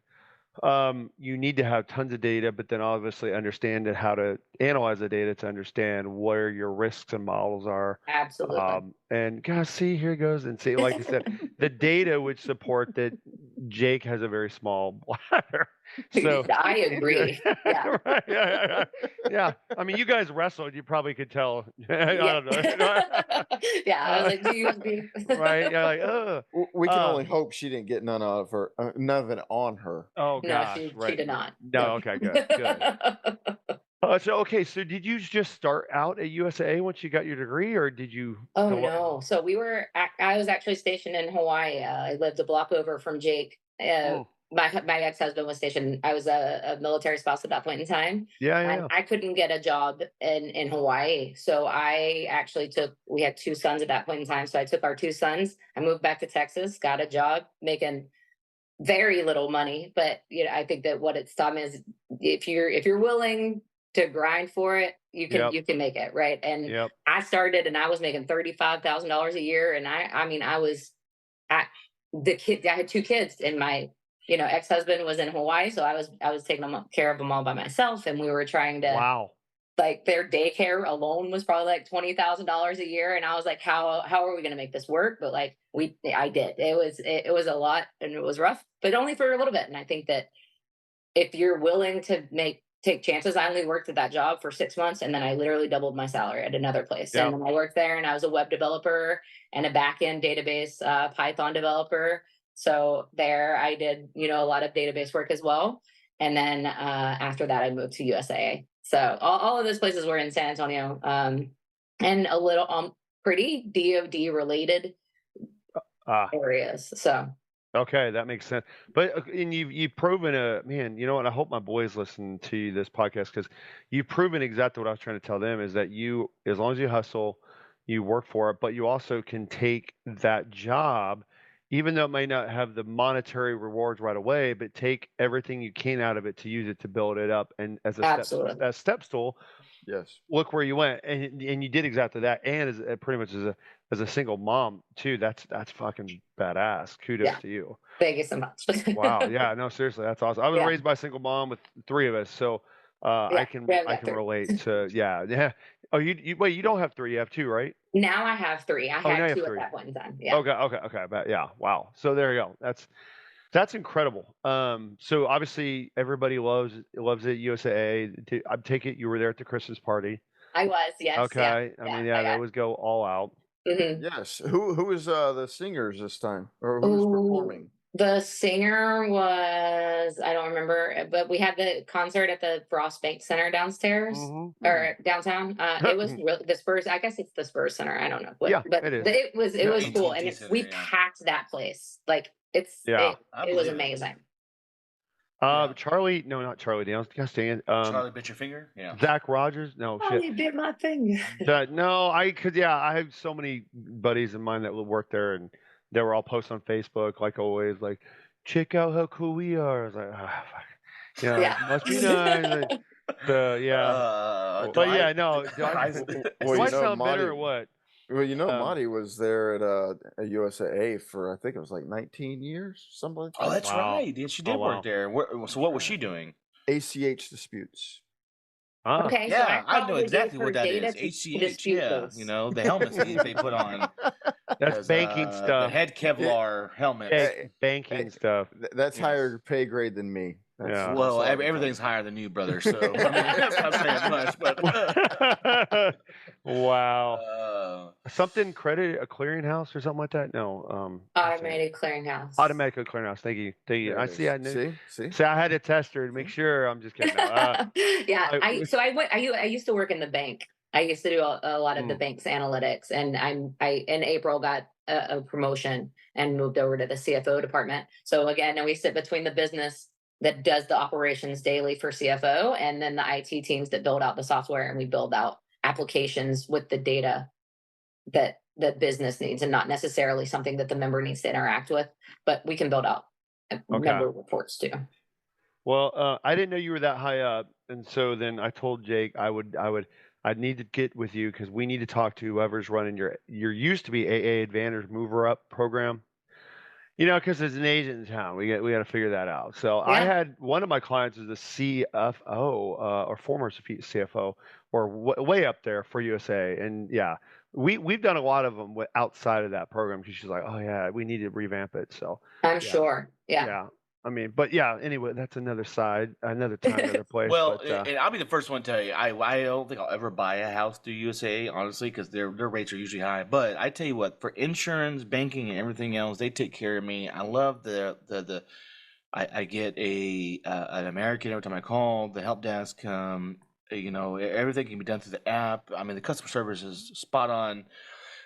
You need to have tons of data, but then obviously understand how to analyze the data to understand where your risks and models are. Absolutely. And guys, see, here goes. And see, like I said, the data would support that Jake has a very small bladder. So I agree. Yeah. Right, yeah. I mean, you guys wrestled. You probably could tell. I don't know. Yeah. I was like, do you be right? Yeah. Like, we can only hope she didn't get none of it on her. Oh gosh, no, she did not. No. Okay. Good. So did you just start out at USA once you got your degree, or did you? Oh no. So I was actually stationed in Hawaii. I lived a block over from Jake. My ex-husband was stationed. I was a military spouse at that point in time. Yeah. I couldn't get a job in Hawaii. So we had two sons at that point in time. So I took our two sons. I moved back to Texas, got a job making very little money. But I think that what it's taught me is if you're willing to grind for it, you can make it, right? And I started and I was making $35,000 a year. And I had two kids, and my ex-husband was in Hawaii, so I was taking care of them all by myself, and we were trying to like, their daycare alone was probably like $20,000 a year, and I was like, how are we going to make this work? But like I did. It was a lot, and it was rough, but only for a little bit. And I think that if you're willing to take chances, I only worked at that job for 6 months, and then I literally doubled my salary at another place. And then I worked there, and I was a web developer and a backend database Python developer. So there I did, a lot of database work as well. And then after that, I moved to USAA. So all of those places were in San Antonio, and a little pretty DoD related areas. So. Okay, that makes sense. But and you've proven man. You know what? I hope my boys listen to this podcast, because you've proven exactly what I was trying to tell them, is that you, as long as you hustle, you work for it, but you also can take that job, even though it may not have the monetary rewards right away, but take everything you can out of it to use it to build it up, and as a step stool. Yes. Look where you went, and you did exactly that, and as pretty much as a single mom too. That's fucking badass. Kudos to you. Thank you so much. Wow. Yeah. No, seriously, that's awesome. I was raised by a single mom with three of us, so I can relate to Oh, you wait. You don't have 3. You have 2, right? Now I have 3. I Oh, now you had have 2 at 3. that point in time. Yeah. Okay. But yeah, wow. So there you go. That's incredible. So obviously everybody loves it. USAA. I take it you were there at the Christmas party. I was, yes. Yeah. Okay. I mean, I yeah, they got. always go all out. Yes. Who was the singers this time, or who was Oh, performing? the singer was, I don't remember, but we had the concert at the Frost Bank Center downstairs or downtown. It was really the Spurs. I guess it's the Spurs Center. I don't know what, Yeah, but it is. it was cool, and AT&T Center, we yeah. packed that place. Like Yeah. it was amazing. Yeah. Charlie, no, not Charlie Daniels. Gosh dang it. Charlie bit your finger? Yeah. Zach Rogers. No shit. You bit my finger. No, I have so many buddies of mine that would work there, and they were all posting on Facebook, like always, like, check out how cool we are. I was like, fuck. Yeah. Must be nice. Yeah. But yeah, no. Do I sound better or what? Well, Marty was there at a USAA for, I think it was like 19 years, something like that. Oh, that's Wow. right. Yeah, she did Oh, wow. work there. So what was she doing? ACH disputes. Okay, Yeah, so I know probably exactly gave her what that data is. to HCH, dispute yeah. those. The helmets they put on. That's banking The stuff. head Kevlar helmet. Banking stuff. That's Yes. higher pay grade than me. Yeah. Well, everything's higher than you, brother. So I mean, that's not saying much, but Wow. Something credit a clearinghouse or something like that? No. Automated clearinghouse. Automatic clearinghouse. Thank you. There I it see. is. I knew. See? I had to test her to make sure. I'm just kidding. No. Yeah, I used to work in the bank. I used to do a lot of the bank's analytics, and I in April got a promotion and moved over to the CFO department. So again, we sit between the business that does the operations daily for CFO, and then the IT teams that build out the software, and we build out applications with the data that the business needs, and not necessarily something that the member needs to interact with, but we can build out member reports too. Well, I didn't know you were that high up, and so then I told Jake I'd need to get with you because we need to talk to whoever's running your used to be AA Advantage Mover Up program. Because as an agent in town, we got to figure that out. So I had one of my clients is the CFO or former CFO or way up there for USA, and yeah, we've done a lot of them outside of that program because she's like, oh yeah, we need to revamp it. So I'm sure, yeah. I mean, but yeah. Anyway, that's another side, another time, another place. Well, but, and I'll be the first one to tell you, I don't think I'll ever buy a house through USA, honestly, because their rates are usually high. But I tell you what, for insurance, banking, and everything else, they take care of me. I love I get an American every time I call. The help desk, everything can be done through the app. I mean, the customer service is spot on.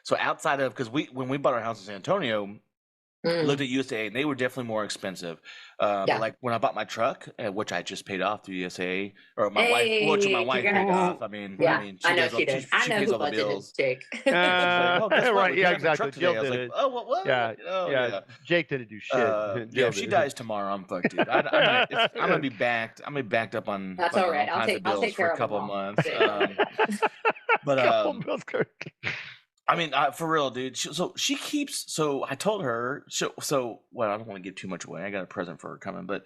So outside of, because when we bought our house in San Antonio, looked at USA, and they were definitely more expensive. But like when I bought my truck, which I just paid off through USA, or my wife paid off. I mean, I know she did. I know pays who all the budgeted bills. Jake. Right? Yeah, exactly. Jill did it. Oh, what? Yeah. Jake didn't do shit. Yeah, if she dies tomorrow, I'm fucked, dude. I'm gonna be backed. I'm gonna be backed up on. That's all right. I'll take care for of a couple them all. months. But I mean, for real, dude. She keeps. So I told her. Well, I don't want to give too much away. I got a present for her coming, but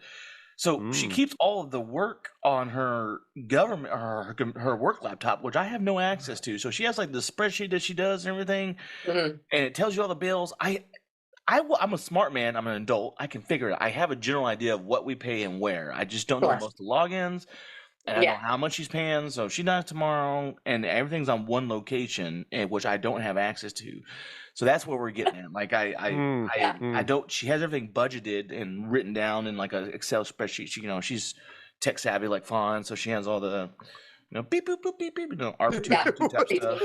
she keeps all of the work on her government or her work laptop, which I have no access to. So she has like the spreadsheet that she does and everything, and it tells you all the bills. I'm a smart man. I'm an adult. I can figure it. I have a general idea of what we pay and where. I just don't know most of the logins. And I know how much she's paying, so she dies tomorrow, and everything's on one location, which I don't have access to. So that's where we're getting at. Like I don't. She has everything budgeted and written down in like an Excel spreadsheet. She's tech savvy like Fawn, so she has all the beep boop boop beep beep. R2 type stuff.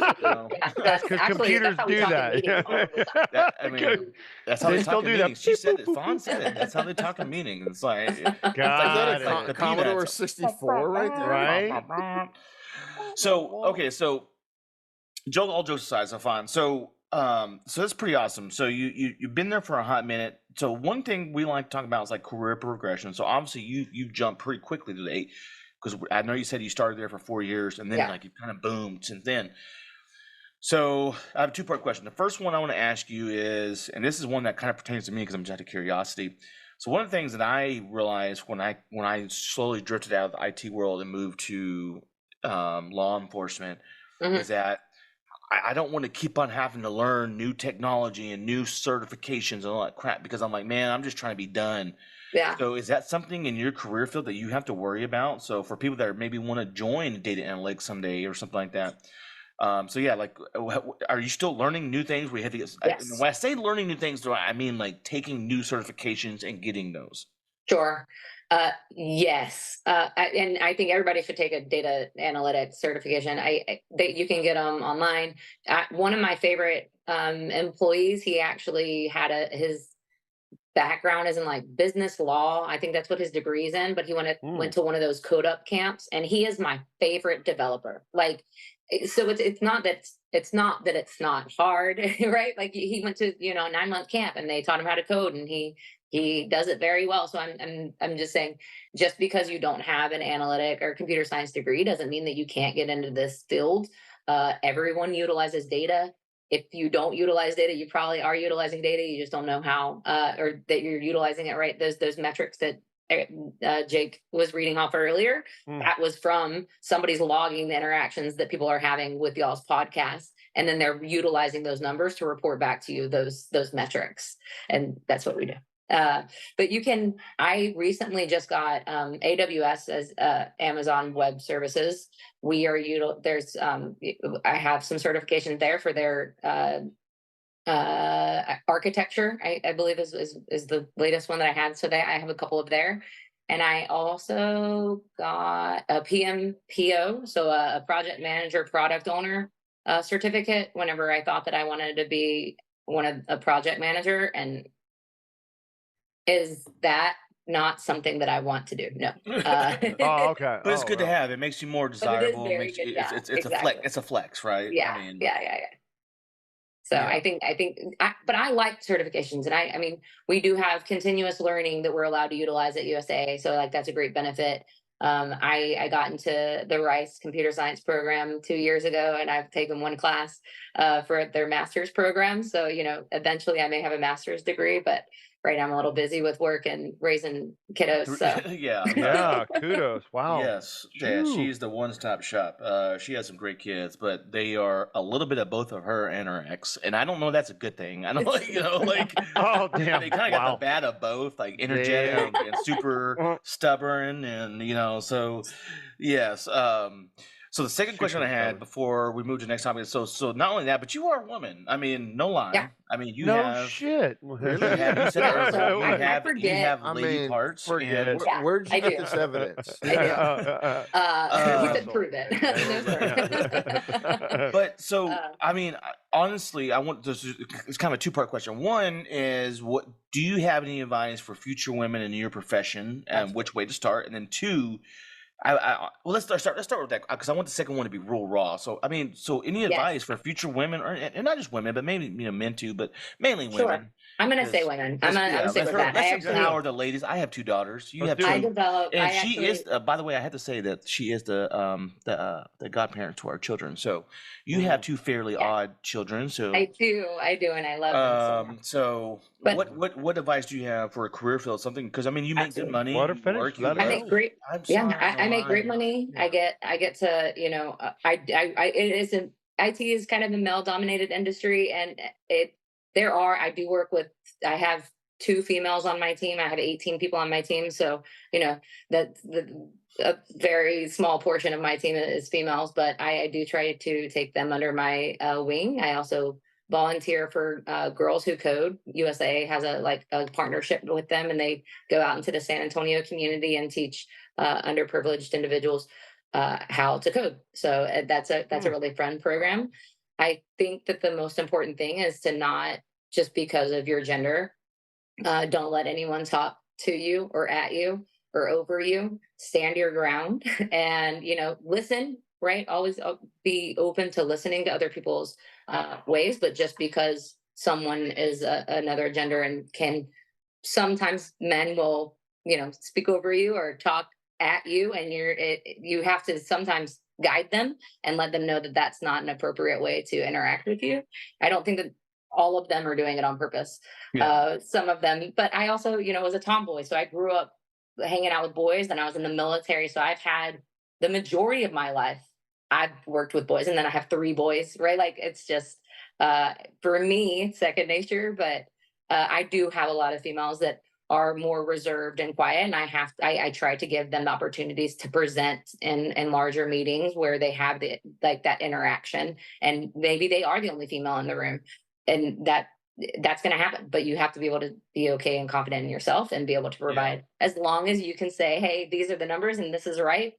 That's because computers do that. I mean, that's how they talk in meetings. She said it. Fawn said it. That's how they talk in meetings. It's like the Commodore 64 right there, right? So okay, so all jokes aside, so Fawn. So that's pretty awesome. So you've been there for a hot minute. So one thing we like to talk about is like career progression. So obviously you've jumped pretty quickly to the 8. Because I know you said you started there for 4 years, and then like you kind of boomed since then. So I have a 2-part question. The first one I want to ask you is, and this is one that kind of pertains to me because I'm just out of curiosity. So one of the things that I realized when I slowly drifted out of the IT world and moved to law enforcement is that I don't want to keep on having to learn new technology and new certifications and all that crap because I'm like, man, I'm just trying to be done. Yeah. So is that something in your career field that you have to worry about? So for people that are maybe want to join data analytics someday or something like that. So yeah, like, are you still learning new things? We have to get, Yes. when I say learning new things, do I mean like taking new certifications and getting those? Sure. Yes. And I think everybody should take a data analytics certification. You can get them online. One of my favorite employees, he actually had his background is in like business law. I think that's what his degree's in, but he went to one of those code up camps, and he is my favorite developer. Like, so it's not that it's not hard, right? Like he went to, a 9-month camp and they taught him how to code, and he does it very well. So I'm just saying, just because you don't have an analytic or computer science degree doesn't mean that you can't get into this field. Everyone utilizes data. If you don't utilize data, you probably are utilizing data. You just don't know how, or that you're utilizing it right. Those metrics that Jake was reading off earlier, that was from somebody's logging the interactions that people are having with y'all's podcast, and then they're utilizing those numbers to report back to you those metrics, and that's what we do. But I recently just got AWS as Amazon Web Services. There's I have some certification there for their architecture, I believe is the latest one that I had. So I have a couple of there. And I also got a PMPO, so a project manager, product owner certificate whenever I thought that I wanted to be a project manager. And is that not something that I want to do? No. Oh, okay. But it's good to wow. have. It makes you more desirable. But it is very Makes good. you, Yeah, it's exactly. a flex. It's a flex, right? Yeah, I mean, yeah. So Yeah. but I like certifications, and I mean, we do have continuous learning that we're allowed to utilize at USA. So like, that's a great benefit. I got into the Rice computer science program 2 years ago, and I've taken one class for their master's program. So, eventually I may have a master's degree, but right now I'm a little busy with work and raising kiddos. So yeah. Yeah, kudos. Wow. Yes, yeah, Phew. she's the one-stop shop. She has some great kids, but they are a little bit of both of her and her ex, and I don't know if that's a good thing. I don't like Oh, damn. they kind of got Wow. the bad of both, like energetic and super stubborn, and so yes. So the second question I had before we move to the next topic is so not only that, but you are a woman. I mean, no lie. Yeah. I mean, you No have shit. Really? you said it earlier. So You I have forget. lady parts. forget and it. Yeah, Where'd you I get do. this evidence? I do. He said Russell. prove it. But so I mean, honestly, I want this. It's kind of a two-part question. One is, what do you have any advice for future women in your profession, and which way to start? And then two, well, let's start with that, because I want the second one to be real raw. So I mean, any advice for future women, and not just women, but maybe men too, but mainly Sure. women? I'm gonna say women. I'm gonna stick with that. Let's empower the ladies. I have 2 daughters. You have 2. And she is. By the way, I have to say that she is the godparent to our children. So you have 2 fairly odd children. So I do, and I love them. But what advice do you have for a career field? Something, because I mean, you make good money. Let her finish. I make great. I make great money. Yeah. I get to IT is kind of a male dominated industry, and I do work with. I have 2 females on my team. I have 18 people on my team. So, that's a very small portion of my team is females, but I do try to take them under my wing. I also volunteer for Girls Who Code. USA has a partnership with them, and they go out into the San Antonio community and teach underprivileged individuals how to code. So that's a really fun program. I think that the most important thing is to not, just because of your gender, don't let anyone talk to you or at you or over you. Stand your ground and, listen, right? Always be open to listening to other people's ways. But just because someone is another gender, and sometimes men will, speak over you or talk at you, and you have to sometimes guide them and let them know that that's not an appropriate way to interact with you. I don't think that all of them are doing it on purpose. Yeah. Some of them, but I also, was a tomboy. So I grew up hanging out with boys, and I was in the military. So I've had the majority of my life, I've worked with boys, and then I have 3 boys, right? Like it's just for me, second nature. But I do have a lot of females that are more reserved and quiet, and I try to give them the opportunities to present in larger meetings where they have the like that interaction, and maybe they are the only female in the room, and that's going to happen. But you have to be able to be okay and confident in yourself and be able to provide, as long as you can say, hey, these are the numbers and this is right.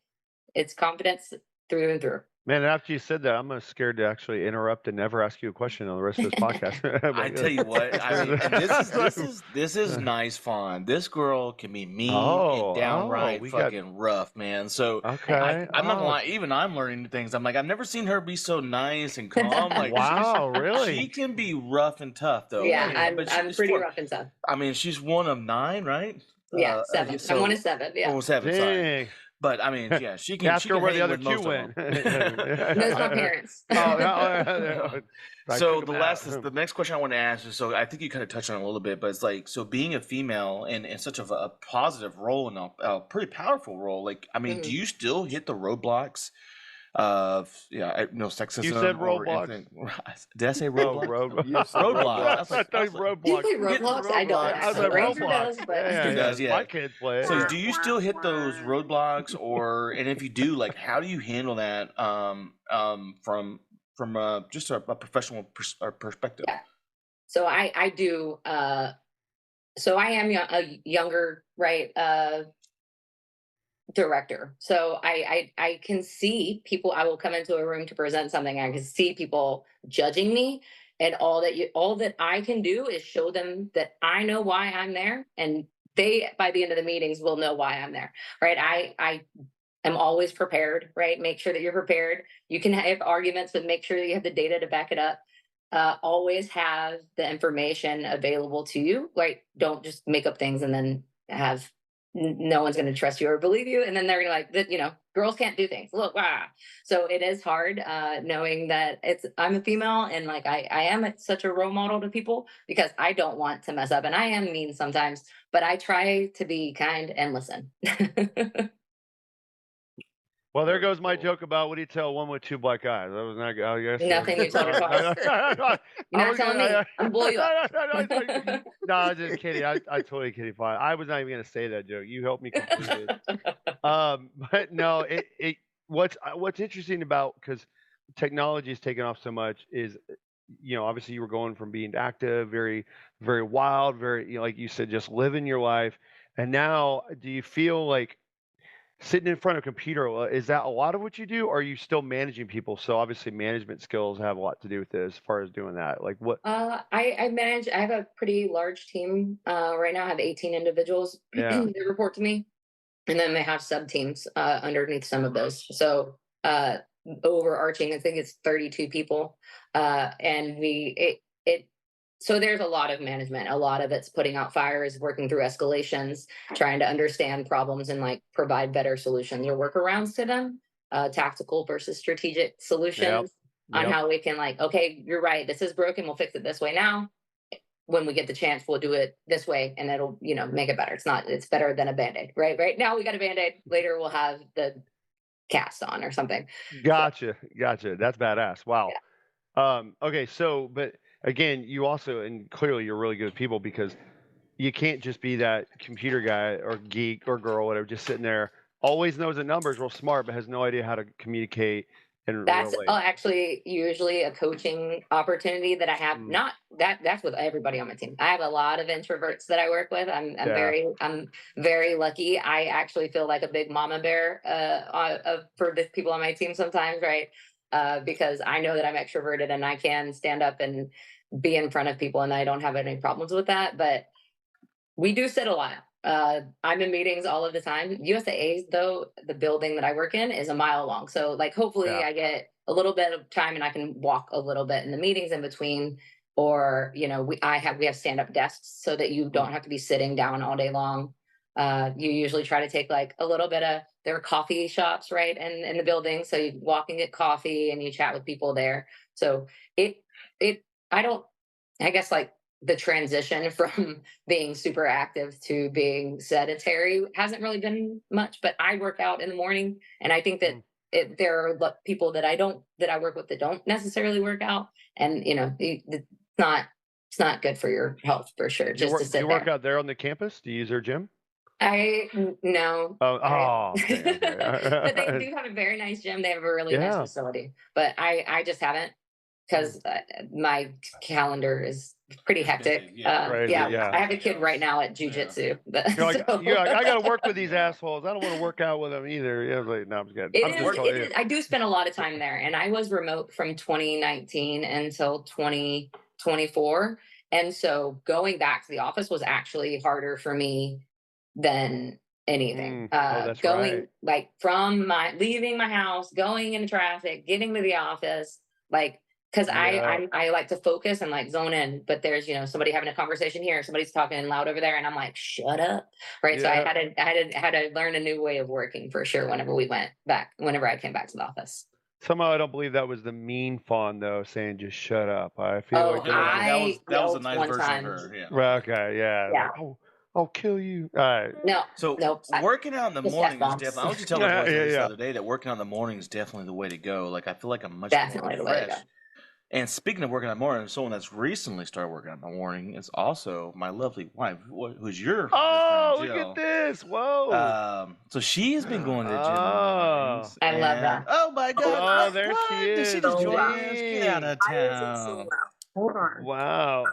It's confidence through and through. Man, after you said that, I'm scared to actually interrupt and never ask you a question on the rest of this podcast. I tell you what, I mean, and this is nice, Fawn. This girl can be mean and downright fucking rough, man. So okay, I'm not gonna lie, even I'm learning new things. I'm like, I've never seen her be so nice and calm. Like, wow, really? She can be rough and tough, though. Yeah, I'm pretty rough and tough. I mean, she's one of 9, right? Yeah, 7. I'm one of 7. Yeah. Oh, 7. Sorry. But I mean, yeah, she can. Ask she her can where the hang other with 2 most went. Those my parents. So the next question I want to ask is, so I think you kind of touched on it a little bit, but it's like, so being a female and such of a positive role and a pretty powerful role, like, I mean, do you still hit the roadblocks of sexism? You said roadblocks. Did I say roadblocks? Roadblocks. I thought roadblocks. Do you play Roblox? I don't. I was like Roblox. Does, yeah. My kids play it. So do you still hit those roadblocks, and if you do, like, how do you handle that from just a professional perspective? Yeah. So I do. So I am a younger, right, director. So I can see people. I will come into a room to present something. I can see people judging me, and all that I can do is show them that I know why I'm there, and they, by the end of the meetings, will know why I'm there. Right? I am always prepared. Right? Make sure that you're prepared. You can have arguments, but make sure that you have the data to back it up. Always have the information available to you. Right? Don't just make up things and then have no one's going to trust you or believe you, and then they're going to like, girls can't do things. Look, wow. So it is hard knowing that I'm a female, and like I am such a role model to people, because I don't want to mess up, and I am mean sometimes, but I try to be kind and listen. Well, there goes my joke about what do you tell one with 2 black eyes? That was not good. I guess. Nothing you told us. You're not telling me. I'm blow you up. No, I'm just kidding. I totally kidding. Fine. I was not even going to say that joke. You helped me completely. But no, what's interesting about, because technology has taken off so much, is, obviously you were going from being active, very, very wild, very, like you said, just living your life. And now, do you feel like sitting in front of a computer, is that a lot of what you do, or are you still managing people? So obviously management skills have a lot to do with this, as far as doing that. Like what? I manage, I have a pretty large team. Right now I have 18 individuals that report to me. And then they have sub teams underneath some of those. So overarching, I think it's 32 people. And so there's a lot of management. A lot of it's putting out fires, working through escalations, trying to understand problems and like provide better solutions or workarounds to them, tactical versus strategic solutions on how we can, like, okay, you're right, this is broken, we'll fix it this way now. When we get the chance, we'll do it this way, and it'll, make it better. It's better than a Band-Aid, right? Right now we got a Band-Aid, later we'll have the cast on or something. Gotcha. That's badass. Wow. Yeah. Okay, so, but again, you also, and clearly you're really good with people, because you can't just be that computer guy or geek or girl, whatever, just sitting there, always knows the numbers, real smart, but has no idea how to communicate. And that's actually usually a coaching opportunity that I have. Not that's with everybody on my team. I have a lot of introverts that I work with. I'm very lucky. I actually feel like a big mama bear for the people on my team sometimes, right? Because I know that I'm extroverted and I can stand up and be in front of people, and I don't have any problems with that. But we do sit a lot. I'm in meetings all of the time. USAA's, though, the building that I work in is a mile long. So like, hopefully I get a little bit of time and I can walk a little bit in the meetings in between, or, we have stand-up desks so that you don't have to be sitting down all day long. You usually try to take like a little bit of, there are coffee shops, right, in the building. So you walk and get coffee and you chat with people there. So I guess like the transition from being super active to being sedentary hasn't really been much, but I work out in the morning. And I think that there are people that I work with that don't necessarily work out, and it's not good for your health for sure. Do you work out there on the campus? Do you use their gym? No. Okay. But they do have a very nice gym. They have a really nice facility, but I just haven't, because my calendar is pretty hectic. I have a kid right now at jujitsu. I got to work with these assholes. I don't want to work out with them either. Yeah, like, no, I'm just kidding. I do spend a lot of time there, and I was remote from 2019 until 2024, and so going back to the office was actually harder for me than anything. That's going like from leaving my house, going into traffic, getting to the office, like, because I like to focus and like zone in, but there's somebody having a conversation here, somebody's talking loud over there, and I'm like, shut up, right? So I had to learn a new way of working for sure whenever I came back to the office. Somehow I don't believe that was the mean Fawn though, saying just shut up. I feel like that was a nice version of her. Yeah. Right, okay, yeah. Like, I'll kill you. All right. No. Working out in the morning is definitely. I was just telling you the other day that working out in the morning is definitely the way to go. Like, I feel like I'm much definitely more fresh. And speaking of working out in the morning, someone that's recently started working out in the morning is also my lovely wife, who's your friend, Jill. Look at this! Whoa! So she has been going to the gym. I love that. Oh my God! Oh, there she is! Did she just join us? Get out of town! Hold on. Wow.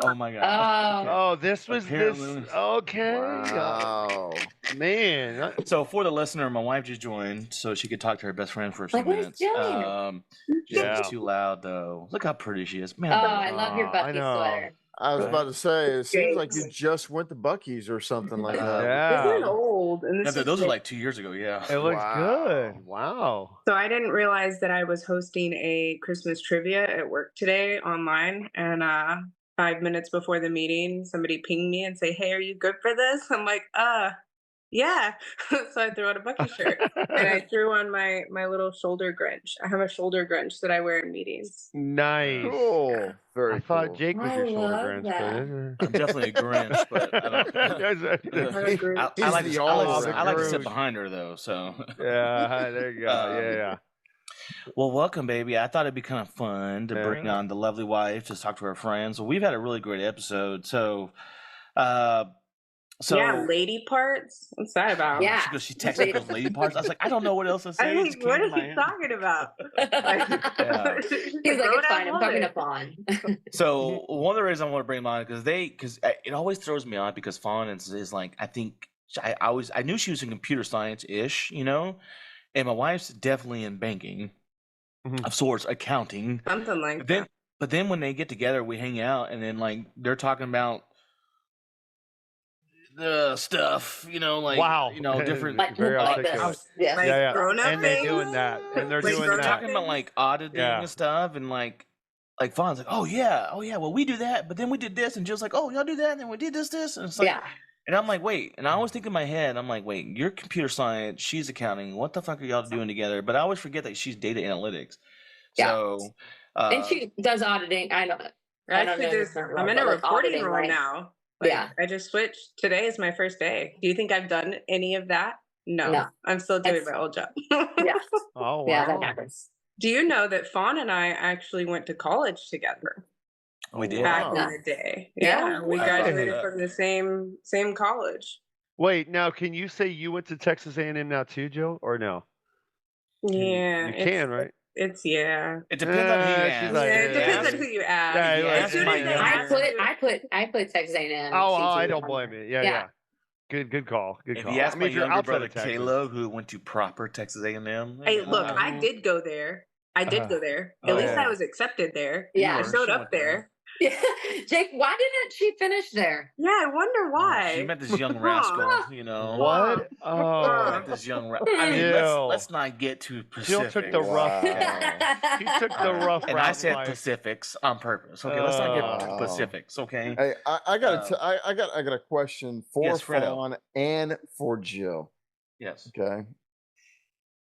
Oh my God. Oh, this was Apparently. this. Okay. Wow. Man. So for the listener, my wife just joined so she could talk to her best friend for a few minutes. She's too loud though. Look how pretty she is. Man, I love your Bucky sweater. I was about to say, it seems like you just went to Buc-ee's or something like that. Yeah. This is old. And those are like 2 years ago, yeah. It looks good. Wow. So I didn't realize that I was hosting a Christmas trivia at work today online. And 5 minutes before the meeting, somebody pinged me and say, hey, are you good for this? I'm like, yeah. So I threw on a Bucky shirt and I threw on my little shoulder Grinch. I have a shoulder Grinch that I wear in meetings. Nice. Cool. Very I thought Jake was your shoulder Grinch. I'm definitely a Grinch, but I like to sit behind her though. So there you go. Yeah. Well, welcome, baby. I thought it'd be kind of fun to bring on the lovely wife to talk to her friends. Well, we've had a really great episode. So, lady parts. What's that about? Yeah, she texted me those lady parts. I was like, I don't know what else to say. I mean, what is he talking about? He's like, it's fine. I'm talking to Fawn. So one of the reasons I want to bring them on because it always throws me on because Fawn is like, I think I knew she was in computer science ish, and my wife's definitely in banking of sorts, accounting, something like that. But then when they get together, we hang out, and then like they're talking about the stuff, different, like, very articulate. And they're doing that, they're talking about like auditing and stuff, and like Fawn's like, oh yeah, well we do that, but then we did this, and Jill's like, oh y'all do that, and then we did this, and it's like, and I'm like, wait, and I always think in my head, I'm like, wait, you're computer science, she's accounting, what the fuck are y'all doing together? But I always forget that she's data analytics. So, and she does auditing. I don't know. I'm in a reporting role now. I just switched. Today is my first day. Do you think I've done any of that? No. I'm still doing my old job. Yeah. Oh, wow. Yeah, that happens. Do you know that Fawn and I actually went to college together? We did. Back in the day. Yeah. We graduated from the same college. Wait, now can you say you went to Texas A&M now too, Jill, or no? Yeah. You can, right? It depends on who you ask. It depends on who you ask. I put Texas A&M. I don't blame it. Yeah. Good call. If you ask my younger brother Caleb, who went to proper Texas A&M. Hey, look, I did go there. At least I was accepted there. Yeah, I showed up there. Yeah. Jake, why didn't she finish there? Yeah, I wonder why. She met this young rascal, What? This young rascal. I mean, let's not get too Pacific. Jill took the rough. She took the rough. And I said Pacifics on purpose. Okay, let's not get Pacifics. Okay. Hey, I got a question for Fawn and for Jill. Yes. Okay.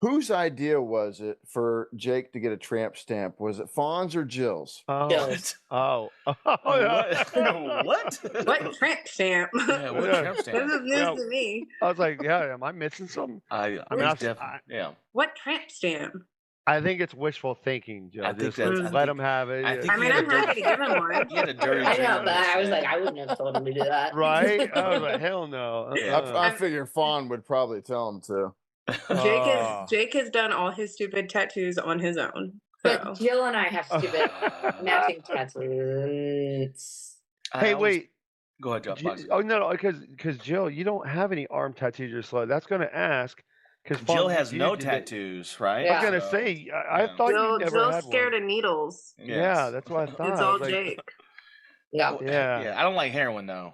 Whose idea was it for Jake to get a tramp stamp? Was it Fawn's or Jill's? Oh, Jill's. oh, What? What tramp stamp? Yeah, what Yeah. tramp This stamp? is news to me. I was like, yeah, am I missing something? I mean, mean, I've- definitely, yeah. What tramp stamp? I think it's wishful thinking, Joe. I think Just that's- I let think- him have it. I think I mean, he had I'm a dirty- happy to give him one. He had a dirty I dream know, on but his I was head. like, I wouldn't have told him to do that. Right? I was like, hell no. I figure Fawn would probably tell him to. Jake has done all his stupid tattoos on his own. But So. Jill and I have stupid matching tattoos. Hey, wait. Go ahead, Joe. Oh no, because Jill, you don't have any arm tattoos or slow. That's going to ask because Jill has no tattoos, right? Yeah. I was going to say, I thought you never Jill's had scared one. of needles. Yeah, that's what I thought. It's I all was like, Jake. Yeah. Yeah. I don't like heroin though.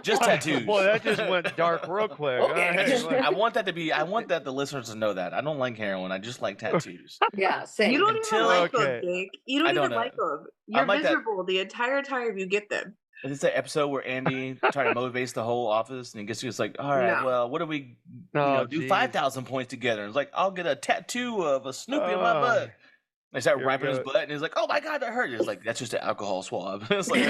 just tattoos. Boy, that just went dark real quick. Okay. All right, well, I want that the listeners to know that. I don't like heroin. I just like tattoos. Yeah, same. You don't Until- even like Okay. them, Jake. You I don't don't even know. like them. I You're like that- miserable the entire time you get them. Is this the episode where Andy tried to motivate the whole office and he gets like, all right, No. well, what do we Oh, do geez. 5,000 points together? And it's like, I'll get a tattoo of a Snoopy on my Oh. butt. I start You're wiping his good. butt and he's like, oh my God, that hurt. It's like, that's just an alcohol swab. It's like,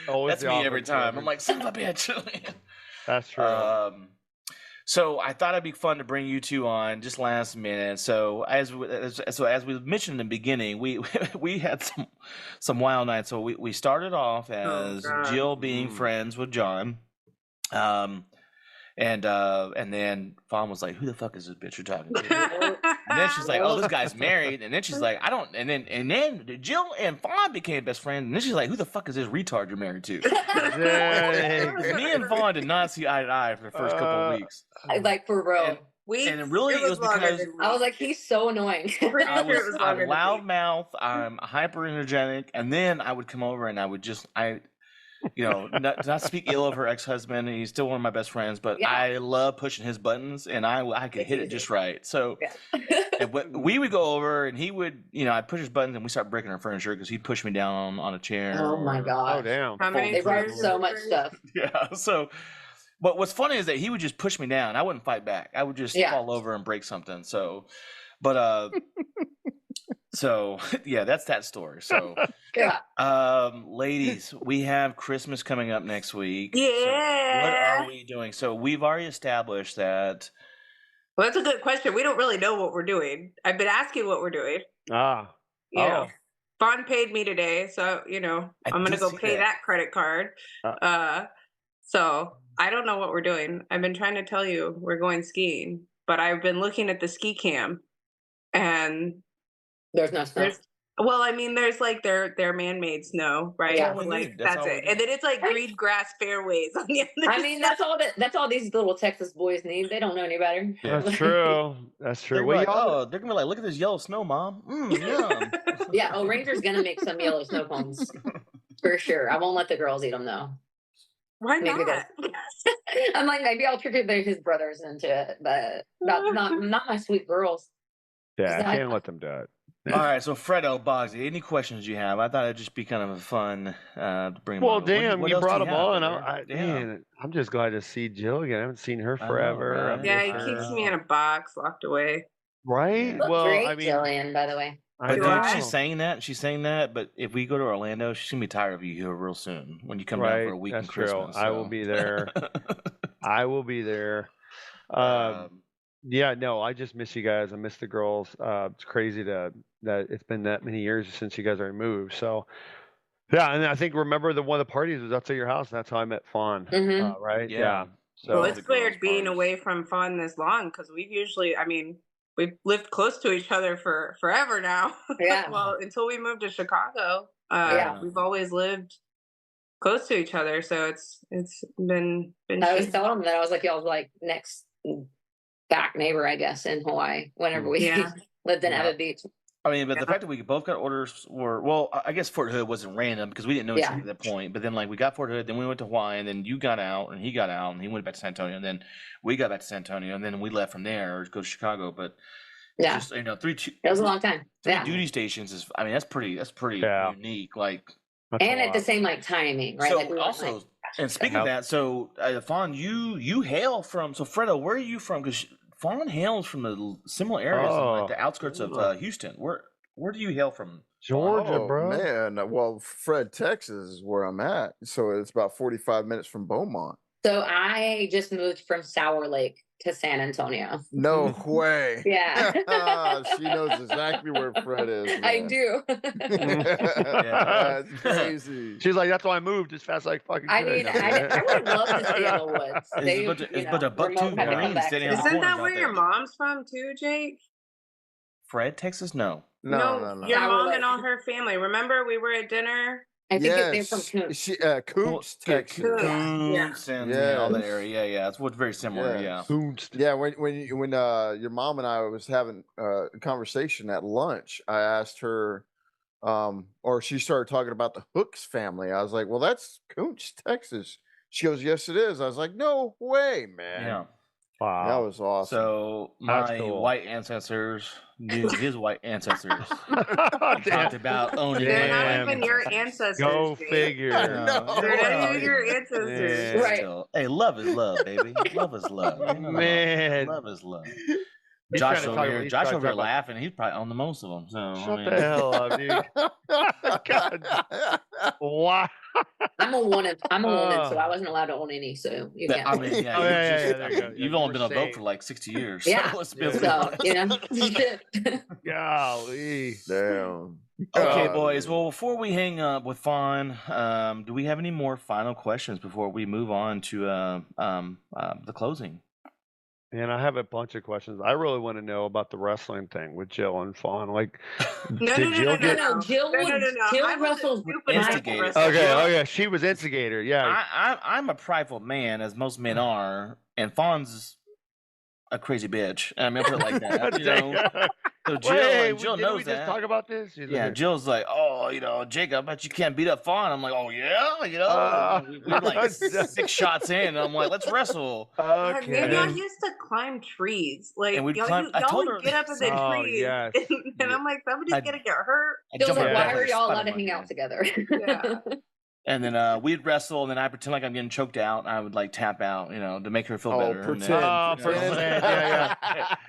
Always that's the me every opposite. time. I'm like, son of a bitch. That's true. So I thought it'd be fun to bring you two on just last minute. So as we mentioned in the beginning, we had some wild nights. So we started off as God. Jill being friends with John, and then Fawn was like, "Who the fuck is this bitch you're talking to?" And then she's like, "Oh, this guy's married." And then she's like, "I don't." And then Jill and Fawn became best friends. And then she's like, "Who the fuck is this retard you're married to?" Dang. Me and Fawn did not see eye to eye for the first couple of weeks. Like for real. And really, it was longer because than I was weeks. like, he's so annoying. Pretty I sure it was was longer I'm than loud weeks. mouth. I'm hyper energetic, and then I would come over and I would just not speak ill of her ex husband. He's still one of my best friends, but Yeah. I love pushing his buttons, and I could It's hit it easy. just right. So Yeah. and we would go over, and he would, I'd push his buttons, and we start breaking our furniture because he'd push me down on a chair. Oh my or- god. Oh damn. How many They brought times so did much you- stuff. Yeah. So, but what's funny is that he would just push me down. I wouldn't fight back. I would just Yeah. fall over and break something. So, but so yeah, that's that story. So. Yeah. Ladies, we have Christmas coming up next week. So Yeah. what are we doing? So we've already established that. Well, that's a good question. We don't really know what we're doing. I've been asking what we're doing. Ah. You Oh. know, Fawn paid me today, so I I'm gonna did go see pay that. that credit card. So I don't know what we're doing. I've been trying to tell you we're going skiing, but I've been looking at the ski cam, and There's no snow. there's like their man-made snow, right? Yeah. That's all we Like need. That's that's all we it. need. And then it's like green grass fairways on the other I mean, that's all these little Texas boys need. They don't know any better. Yeah. That's true. That's They're true. gonna Well, be like, y'all, oh, they're gonna be like, look at this yellow snow, mom. Yum. Yeah, Ranger's gonna make some yellow snow cones for sure. I won't let the girls eat them though. Why Maybe not? I'm like, maybe I'll trick his brothers into it, but not my sweet girls. yeah, I that- can't let them do it. All right, so Fredo, Bogsy, any questions you have? I thought it'd just be kind of a fun to bring. 'em Well, on. damn, What you else do brought them have, on. brother? Man, I'm just glad to see Jill again. I haven't seen her I know, forever. right? I Yeah, miss he her. keeps me in a box, locked away. Right? Yeah. Look Well, great, I mean, Jillian, by the way. I But Do dude, I? she's saying that. But if we go to Orlando, she's gonna be tired of you here real soon when you come down for a right. week That's in true. Christmas. I will so. be there. I will be there. Yeah, no, I just miss you guys. I miss the girls. It's crazy that it's been that many years since you guys already moved. So, yeah, and I think remember one of the parties was outside your house. And that's how I met Fawn. Mhm. Right? Yeah. So Well, the it's girls' weird being parties. away from Fawn this long because we've lived close to each other for forever now. Yeah. Well, until we moved to Chicago, Yeah. we've always lived close to each other. So it's been. I was shit. telling them that I was like, y'all like next back neighbor, I guess, in Hawaii. Whenever we Yeah. lived in Yeah. Abbott Beach. I mean, but the Yeah. fact that we both got orders were, well, I guess Fort Hood wasn't random because we didn't know each Yeah. other at that point. But then, like, we got Fort Hood, then we went to Hawaii, and then you got out, and he got out, and he went back to San Antonio, and then we got back to San Antonio, and then we left from there to go to Chicago. But Yeah. just three It was a long time. Yeah. duty stations is, I mean, that's pretty Yeah. unique. Like, that's a And at the lot. same like timing, right? so Like we weren't, also, like, And speaking of that, so Fawn, you hail from. So Fredo, where are you from? Because Fawn hails from the similar areas, like the outskirts of Houston. Where do you hail from? Georgia, bro. Man, well, Fred, Texas is where I'm at. So it's about 45 minutes from Beaumont. So I just moved from Sour Lake to San Antonio. No way. Yeah. She knows exactly where Fred is. Man. I do. That's crazy. She's like, that's why I moved as fast as I fucking could. I mean, I would love to stay in the woods. It's but a buck-tooth Marine standing on the Isn't corners that where out your there. mom's from too, Jake? Fred, Texas? No. No. Your Sour mom Lake. and all her family. Remember, we were at dinner. I think they're from Coons. Coops, Texas. Coons and all that area. Yeah. It's very similar. Yeah. Yeah, when your mom and I was having a conversation at lunch, I asked her, or she started talking about the Hooks family. I was like, well, that's Coons, Texas. She goes, yes, it is. I was like, no way, man. Yeah. Wow. That was awesome. So my white ancestors knew his white ancestors. Talked about owning They're land. not even your ancestors. Go Jake. figure. No. They're not even your ancestors. Yeah. Right. Still, hey, love is love, baby. Love is love. You know, Man. love is love. He's Josh trying to over talk here, about- he's Josh trying to over here talk about- laughing. He's probably on the most of them. So Shut the hell up, dude. God. Wow. I'm a woman, so I wasn't allowed to own any. So you But, can't. I mean, yeah, Oh, yeah, just, there you go. you've Yeah, only you been were a vote saying- for like 60 years. Yeah. So, it's been So you know. Golly. Damn. Okay, boys. Well, before we hang up with Fawn, do we have any more final questions before we move on to the closing? Man, I have a bunch of questions. I really want to know about the wrestling thing with Jill and Fawn. Like, No, did Jill get? No, Jill would. Jill I was wrestles super instigator. wrestler. Okay, she was instigator. Yeah. I'm a prideful man, as most men are, and Fawn's a crazy bitch. I mean, I'll put it like that. You know? So Jill didn't knows we that. just talk about this? She's Yeah, like, Jill's like, oh, Jake, I bet you can't beat up Fawn. I'm like, oh yeah, we're like 6 shots in. And I'm like, let's wrestle. okay. Man, y'all used to climb trees. Like And we'd y'all, climb- I y'all told would her- get up in the Oh, trees, yes. and I'm like, somebody's gonna get hurt. I Jill's jump like, on why back are like a y'all allowed spider to hang monkey. out together? Yeah. And then we'd wrestle, and then I pretend like I'm getting choked out. And I would like tap out, to make her feel Oh, better. pretend. And then, pretend. Yeah.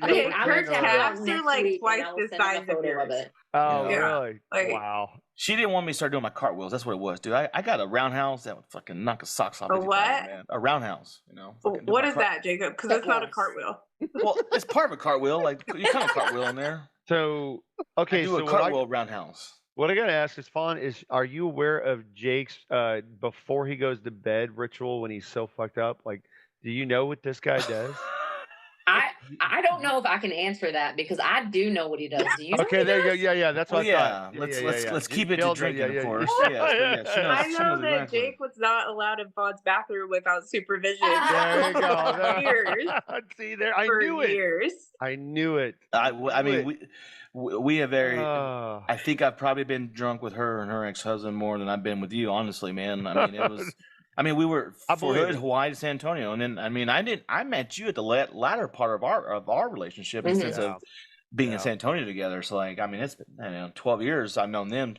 Hey, I'm her gonna tap calves out are next like week, twice and I will the send him a size of photo yours. it. Oh, Yeah. really? Like- Wow. She didn't want me to start doing my cartwheels. That's what it was, dude. I got a roundhouse that would fucking knock the socks off. A every what? time, man. A roundhouse, fucking do What my is that, Jacob? Because it's not a cartwheel. Well, it's part of a cartwheel. Like you kind of cartwheel in there. So, I okay, do so a cartwheel roundhouse. what I gotta ask is, Fawn, are you aware of Jake's before he goes to bed ritual when he's so fucked up? Like, do you know what this guy does? I don't know if I can answer that because I do know what he does. Do you? Know Okay, what he there you go. does? Yeah, that's what I thought. Let's keep it to Jill- drinking, of course. yeah. Yes, but she knows- I she know knows that exactly. Jake was not allowed in Fawn's bathroom without supervision. There you go. For years. See there, I For knew it. years. I knew it. I mean, we have very. Oh. I think I've probably been drunk with her and her ex-husband more than I've been with you, honestly, man. I mean, it was. I mean, we were I for believe Hood, it. Hawaii to San Antonio, and then I met you at the latter part of our relationship Mhm. instead Yeah. of being in Yeah. San Antonio together. So like, I mean, it's been 12 years. I've known them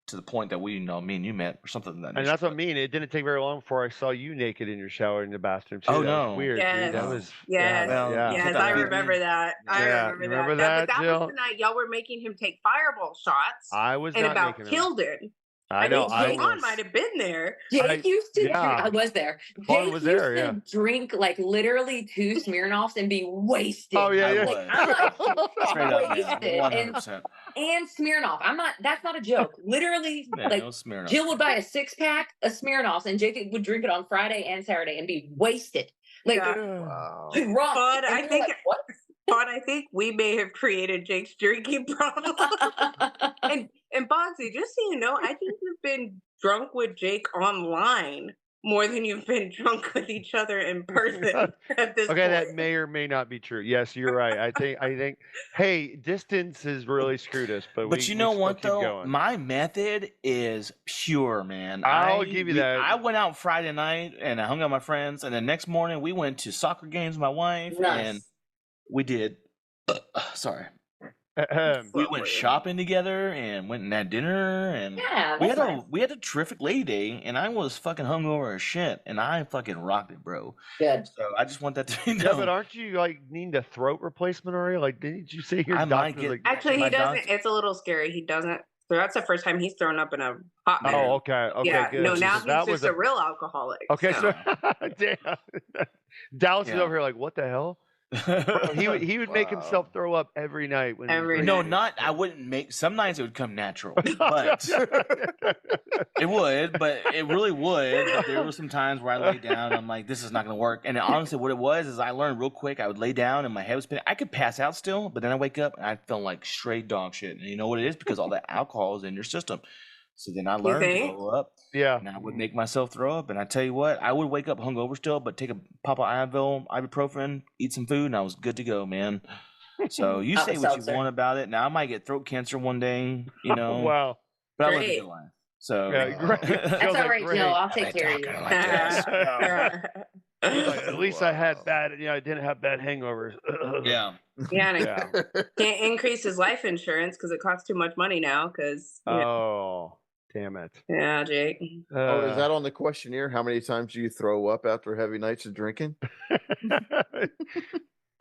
to the point that me and you met or something. Like that And that's what I mean. It didn't take very long before I saw you naked in your shower in the bathroom. Too. Oh, That no. was weird, Yes. dude. That was Yes. Well, yeah. Is Yes, that I the remember video? that. I Yeah, remember you that. remember But that, that Jill? was the night y'all were making him take fireball shots I was and not about making killed him. I know. think I Fawn might have been there. Jake used to. yeah. I was there. Fawn Jake was used there, to yeah. drink like literally 2 Smirnoffs and be wasted. Oh yeah, I yeah. was. I'm like Straight up, wasted man. and 100%. Smirnoff. I'm not. That's not a joke. Literally, Yeah, like no Smirnoff. Jill would buy a 6-pack of Smirnoffs, and Jake would drink it on Friday and Saturday and be wasted, like Yeah. Wow. drunk. Fawn, And I we were think- like, what? Fawn, I think we may have created Jake's drinking problem. and Bonzi, just so you know, I think you've been drunk with Jake online more than you've been drunk with each other in person at this Okay, point. that may or may not be true. Yes, you're right. I think. Hey, distance has really screwed us, but But you we know still what keep though? going. My method is pure, man. I'll give you that. I went out Friday night and I hung out with my friends, and the next morning we went to soccer games with my wife, Nice. and we did. Sorry, We went shopping together and went and had dinner, and Yeah, we that's had nice. we had a terrific lady day, and I was fucking hungover as shit, and I fucking rocked it, bro. Good. So I just want that to be known. Yeah, but aren't you like needing a throat replacement already? Like, didn't you say your I might doctor get- like? Actually, My he doesn't. doctor- It's a little scary. He doesn't. So that's the first time he's thrown up in a hot minute. Oh, okay, yeah. good. No, now Because he's that just was a real alcoholic. Okay, so. so damn, Dallas is Yeah. over here like, what the hell? Bro, he would make himself throw up every night when Every No, night. not. I wouldn't make. Some nights it would come natural, but it would. But it really would. But there were some times where I lay down. And I'm like, this is not going to work. And honestly, what it was is I learned real quick. I would lay down and my head was spinning. I could pass out still, but then I wake up and I feel like straight dog shit. And you know what it is? Because all that alcohol is in your system. So then I learned to think? go up. Yeah. And I would make myself throw up. And I tell you what, I would wake up hungover still, but take a pop of Advil, ibuprofen, eat some food, and I was good to go, man. So you say what you Alka-Seltzer. want about it. Now I might get throat cancer one day, you know. Wow. But I live a Great. good life. So Yeah, great. That's Joe's all like, right, great. Joe. I'll take care of you. He's like, at least I had Wow. bad. I didn't have bad hangovers. yeah. Yeah, and Yeah. can't increase his life insurance because it costs too much money now. Because Oh, damn it. yeah, Jake. Oh, is that on the questionnaire? How many times do you throw up after heavy nights of drinking?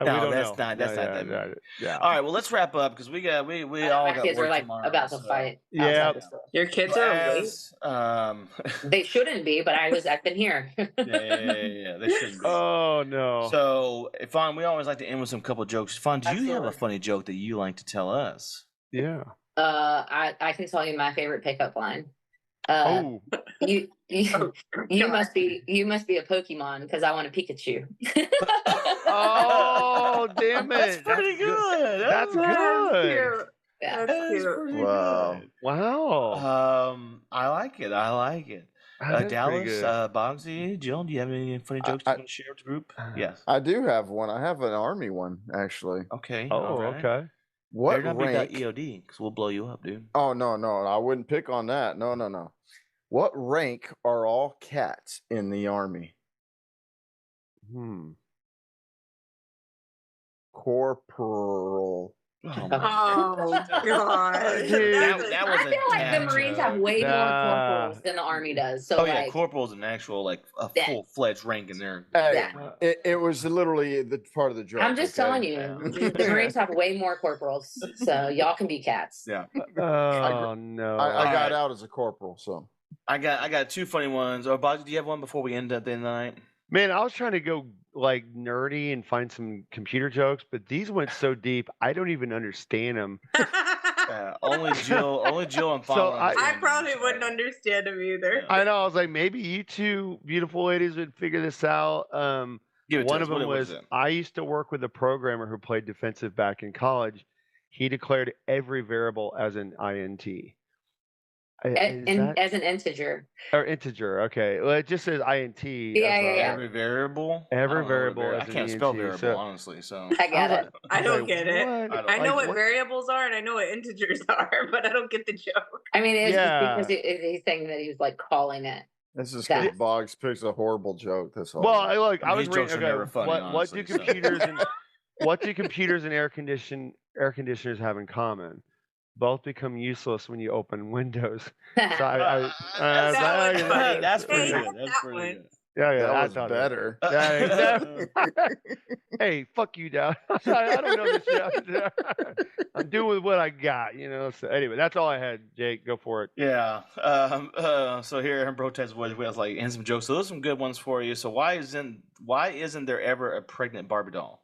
We No, don't that's know. not- that's No, not that yeah, many. yeah. All right, well, let's wrap up because we all My got kids work are like tomorrow, about to so. fight. Yeah. outside the store. Your kids are awake. As, They shouldn't be, but I've been here. yeah, they shouldn't be. Oh no. So, Fawn, we always like to end with some couple jokes. Fawn, do you have a Absolutely. funny joke that you like to tell us? Yeah. I can tell you my favorite pickup line. Oh. You Oh, must be a Pokemon because I want a Pikachu. Oh, damn it. That's pretty good. That's That's good. cute. Yeah. That's cute. pretty Wow. good. Wow. I like it. I like it. That is pretty Dallas, good. Bogsy, Jill, do you have any funny jokes you want to share with the group? Yes. I do have one. I have an Army one, actually. Okay. Oh, all right. okay. What Better not be that rank? EOD because we'll blow you up, dude. Oh, no. I wouldn't pick on that. No. What rank are all cats in the Army? Corporal. Oh, my Oh God. Dude. That was I feel like the a Marines joke. have way more Nah. corporals than the Army does. So Oh yeah, like, corporal's an actual like a Yeah. full-fledged rank in there. Hey, Yeah. it was literally the part of the joke. I'm just okay? telling you, the Marines have way more corporals. So y'all can be cats. Yeah. Oh no. I got Alright. out as a corporal, so. I got two funny ones. Or Bogsy, do you have one before we end at the end of the night? Man, I was trying to go like nerdy and find some computer jokes, but these went so deep, I don't even understand them. Only Jill and So Fawn. I probably wouldn't understand him either. Yeah. I know. I was like, maybe you two beautiful ladies would figure this out. Give it to One us. of them What was it? I used to work with a programmer who played defensive back in college. He declared every variable as an INT. As an integer. Or integer? Okay. Well, it just says INT. Yeah. Every variable. Every I don't know variable what as I an can't spell ENT, variable so- honestly. So I get it. I was don't like, get it. what? I know Like, what variables are and I know what integers are, but I don't get the joke. I mean, it's Yeah. just because he's saying that he was like calling it. This is That- because Boggs picks a horrible joke. This whole Well, time. I These was jokes reading. are never funny, what do honestly, so. computers and what do computers and air conditioners have in common? Both become useless when you open Windows. So That's pretty Hey, good. That's that pretty one. good. Yeah, that I was thought it better. Hey, fuck you, Dad. I don't know this shit. I'm doing what I got, you know. So anyway, that's all I had. Jake, go for it. Yeah. So here in Brotastic Voice, we have like and some jokes. So those are some good ones for you. So why isn't there ever a pregnant Barbie doll?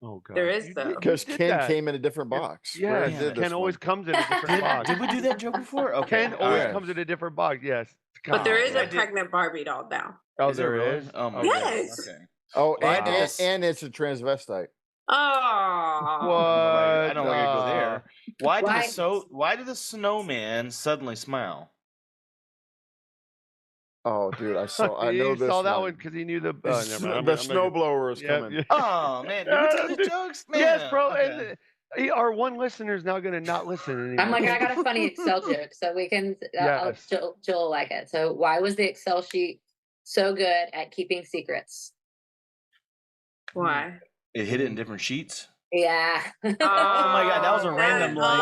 Oh God, There is, You though. did- Because you did Ken that. came in a different box. We Yeah, already did this Ken always one. comes in a different box. Did we do that joke before? Okay. Ken all always right. comes in a different box. Yes. But there is Oh, a I did- pregnant Barbie doll now. Oh, Is there there really? is. Oh my Yes. God. Okay. Oh, Why and, did and, this- and it's a transvestite. Oh. What? I don't want to go there. Why Why? did the snowman suddenly smile? Oh, dude, I know You this saw that one. one because he knew the. The never mind. the snowblower is Yeah, coming. yeah. Oh man, did we tell the jokes? Man, Yes, bro. okay. And our one listener is now going to not listen anymore. I'm like, I got a funny Excel joke, so we can. Yes. Jill will like it. So, why was the Excel sheet so good at keeping secrets? Why? It hid it in different sheets. Yeah. Oh my God, that was a random like.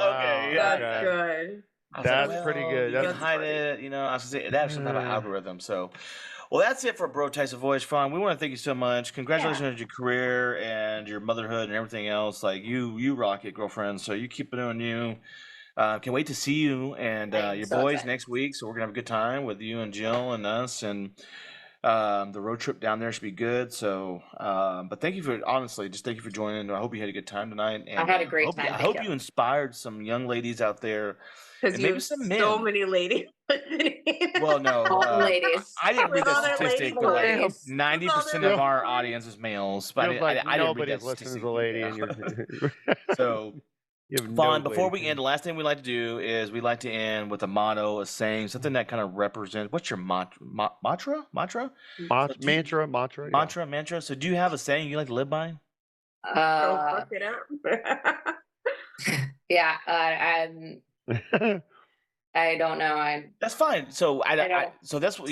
Okay, yeah. That's good. That's pretty good. You can That's hide it. You know, I was gonna say that's some type of algorithm. So, well, that's it for Bro Tyson Voyage Fawn. We want to thank you so much. Congratulations on your career and your motherhood and everything else. Like you rock it, girlfriend. So you keep it on you. Can't wait to see you and your so boys excited. next week. So we're gonna have a good time with you and Jill and us, and the road trip down there should be good. So, but thank you for thank you for joining. I hope you had a good time tonight. And I had a great time. I hope you inspired some young ladies out there. Because you have some men. so many ladies. Well, no, all ladies. I didn't read With all that their statistic, lady but like boys. 90% of our audience is males. But I didn't read nobody that listens statistic. to a lady, Yeah. and you're So, you have Fawn, no before we lady. end, the last thing we like to do is we like to end with a motto, a saying, something that kind of represents. What's your mantra? Mantra. So, do you have a saying you like to live by? Fuck it up. Yeah, I don't know. That's fine. So so that's what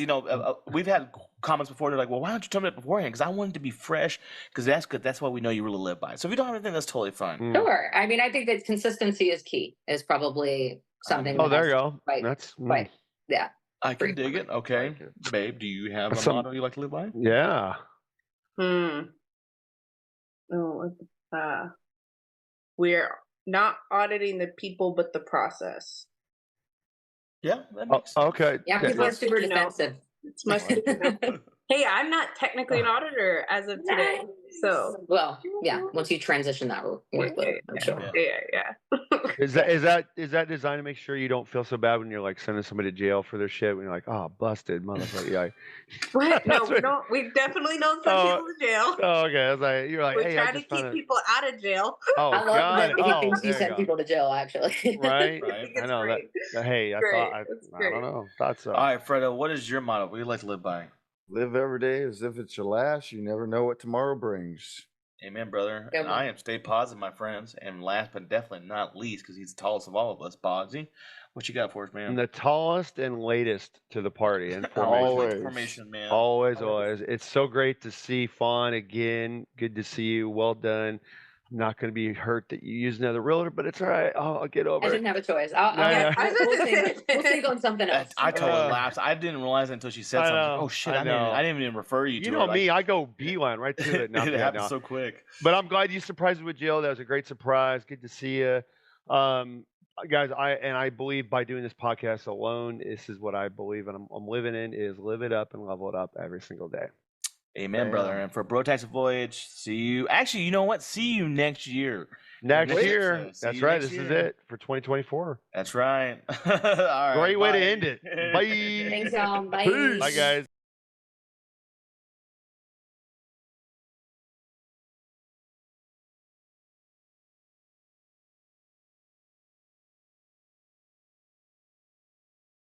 we've had comments before. They're like, "Well, why don't you tell me that beforehand?" Because I wanted to be fresh. Because that's good. That's what we know you really live by. So if you don't have anything, that's totally fine. Sure. I mean, I think that consistency is key. Is probably something. Oh, there you go. Right. That's right. Yeah. I can dig it. Okay, babe, do you have a motto you like to live by? Yeah. We're not auditing the people, but the process. Yeah, that makes sense. Okay. Yeah, people are super defensive. It's my hey, I'm not technically an auditor as of today. So well, yeah. Once you transition that, I'm sure. Yeah. Is that designed to make sure you don't feel so bad when you're like sending somebody to jail for their shit when you're like, oh, busted, motherfucker. Yeah. What? No, we don't. We definitely don't send people to jail. Oh, okay. I was like, you're like, we're hey, trying to keep people out of jail. Oh, I love God. that he thinks you send people to jail. Actually, right? I know great. that. Hey, I don't know. Thought so. All right, Fredo, what is your motto? What do you like to live by? Live every day as if it's your last. You never know what tomorrow brings. Amen, brother. And I am stay positive, my friends. And last but definitely not least, because he's the tallest of all of us, Boggsy. What you got for us, man? And the tallest and latest to the party in formation, man. Always. It's so great to see Fawn again. Good to see you. Well done. I'm not going to be hurt that you use another realtor, but it's all right. I'll get over it. I didn't have a choice. We'll think on something else. I totally laughed. I didn't realize it until she said something. Like, oh shit! I didn't even refer you to. You know me. I go beeline right to it. It happened so quick. But I'm glad you surprised me with Jill. That was a great surprise. Good to see you, guys. I believe by doing this podcast alone, this is what I believe, and I'm living in is live it up and level it up every single day. Amen, brother. And for Brotastic Voyage, see you. Actually, you know what? See you next year. Next year. That's right. This is it for 2024. That's right. All right. Great way to end it. Bye. Thanks, y'all. Bye. Peace. Bye, guys.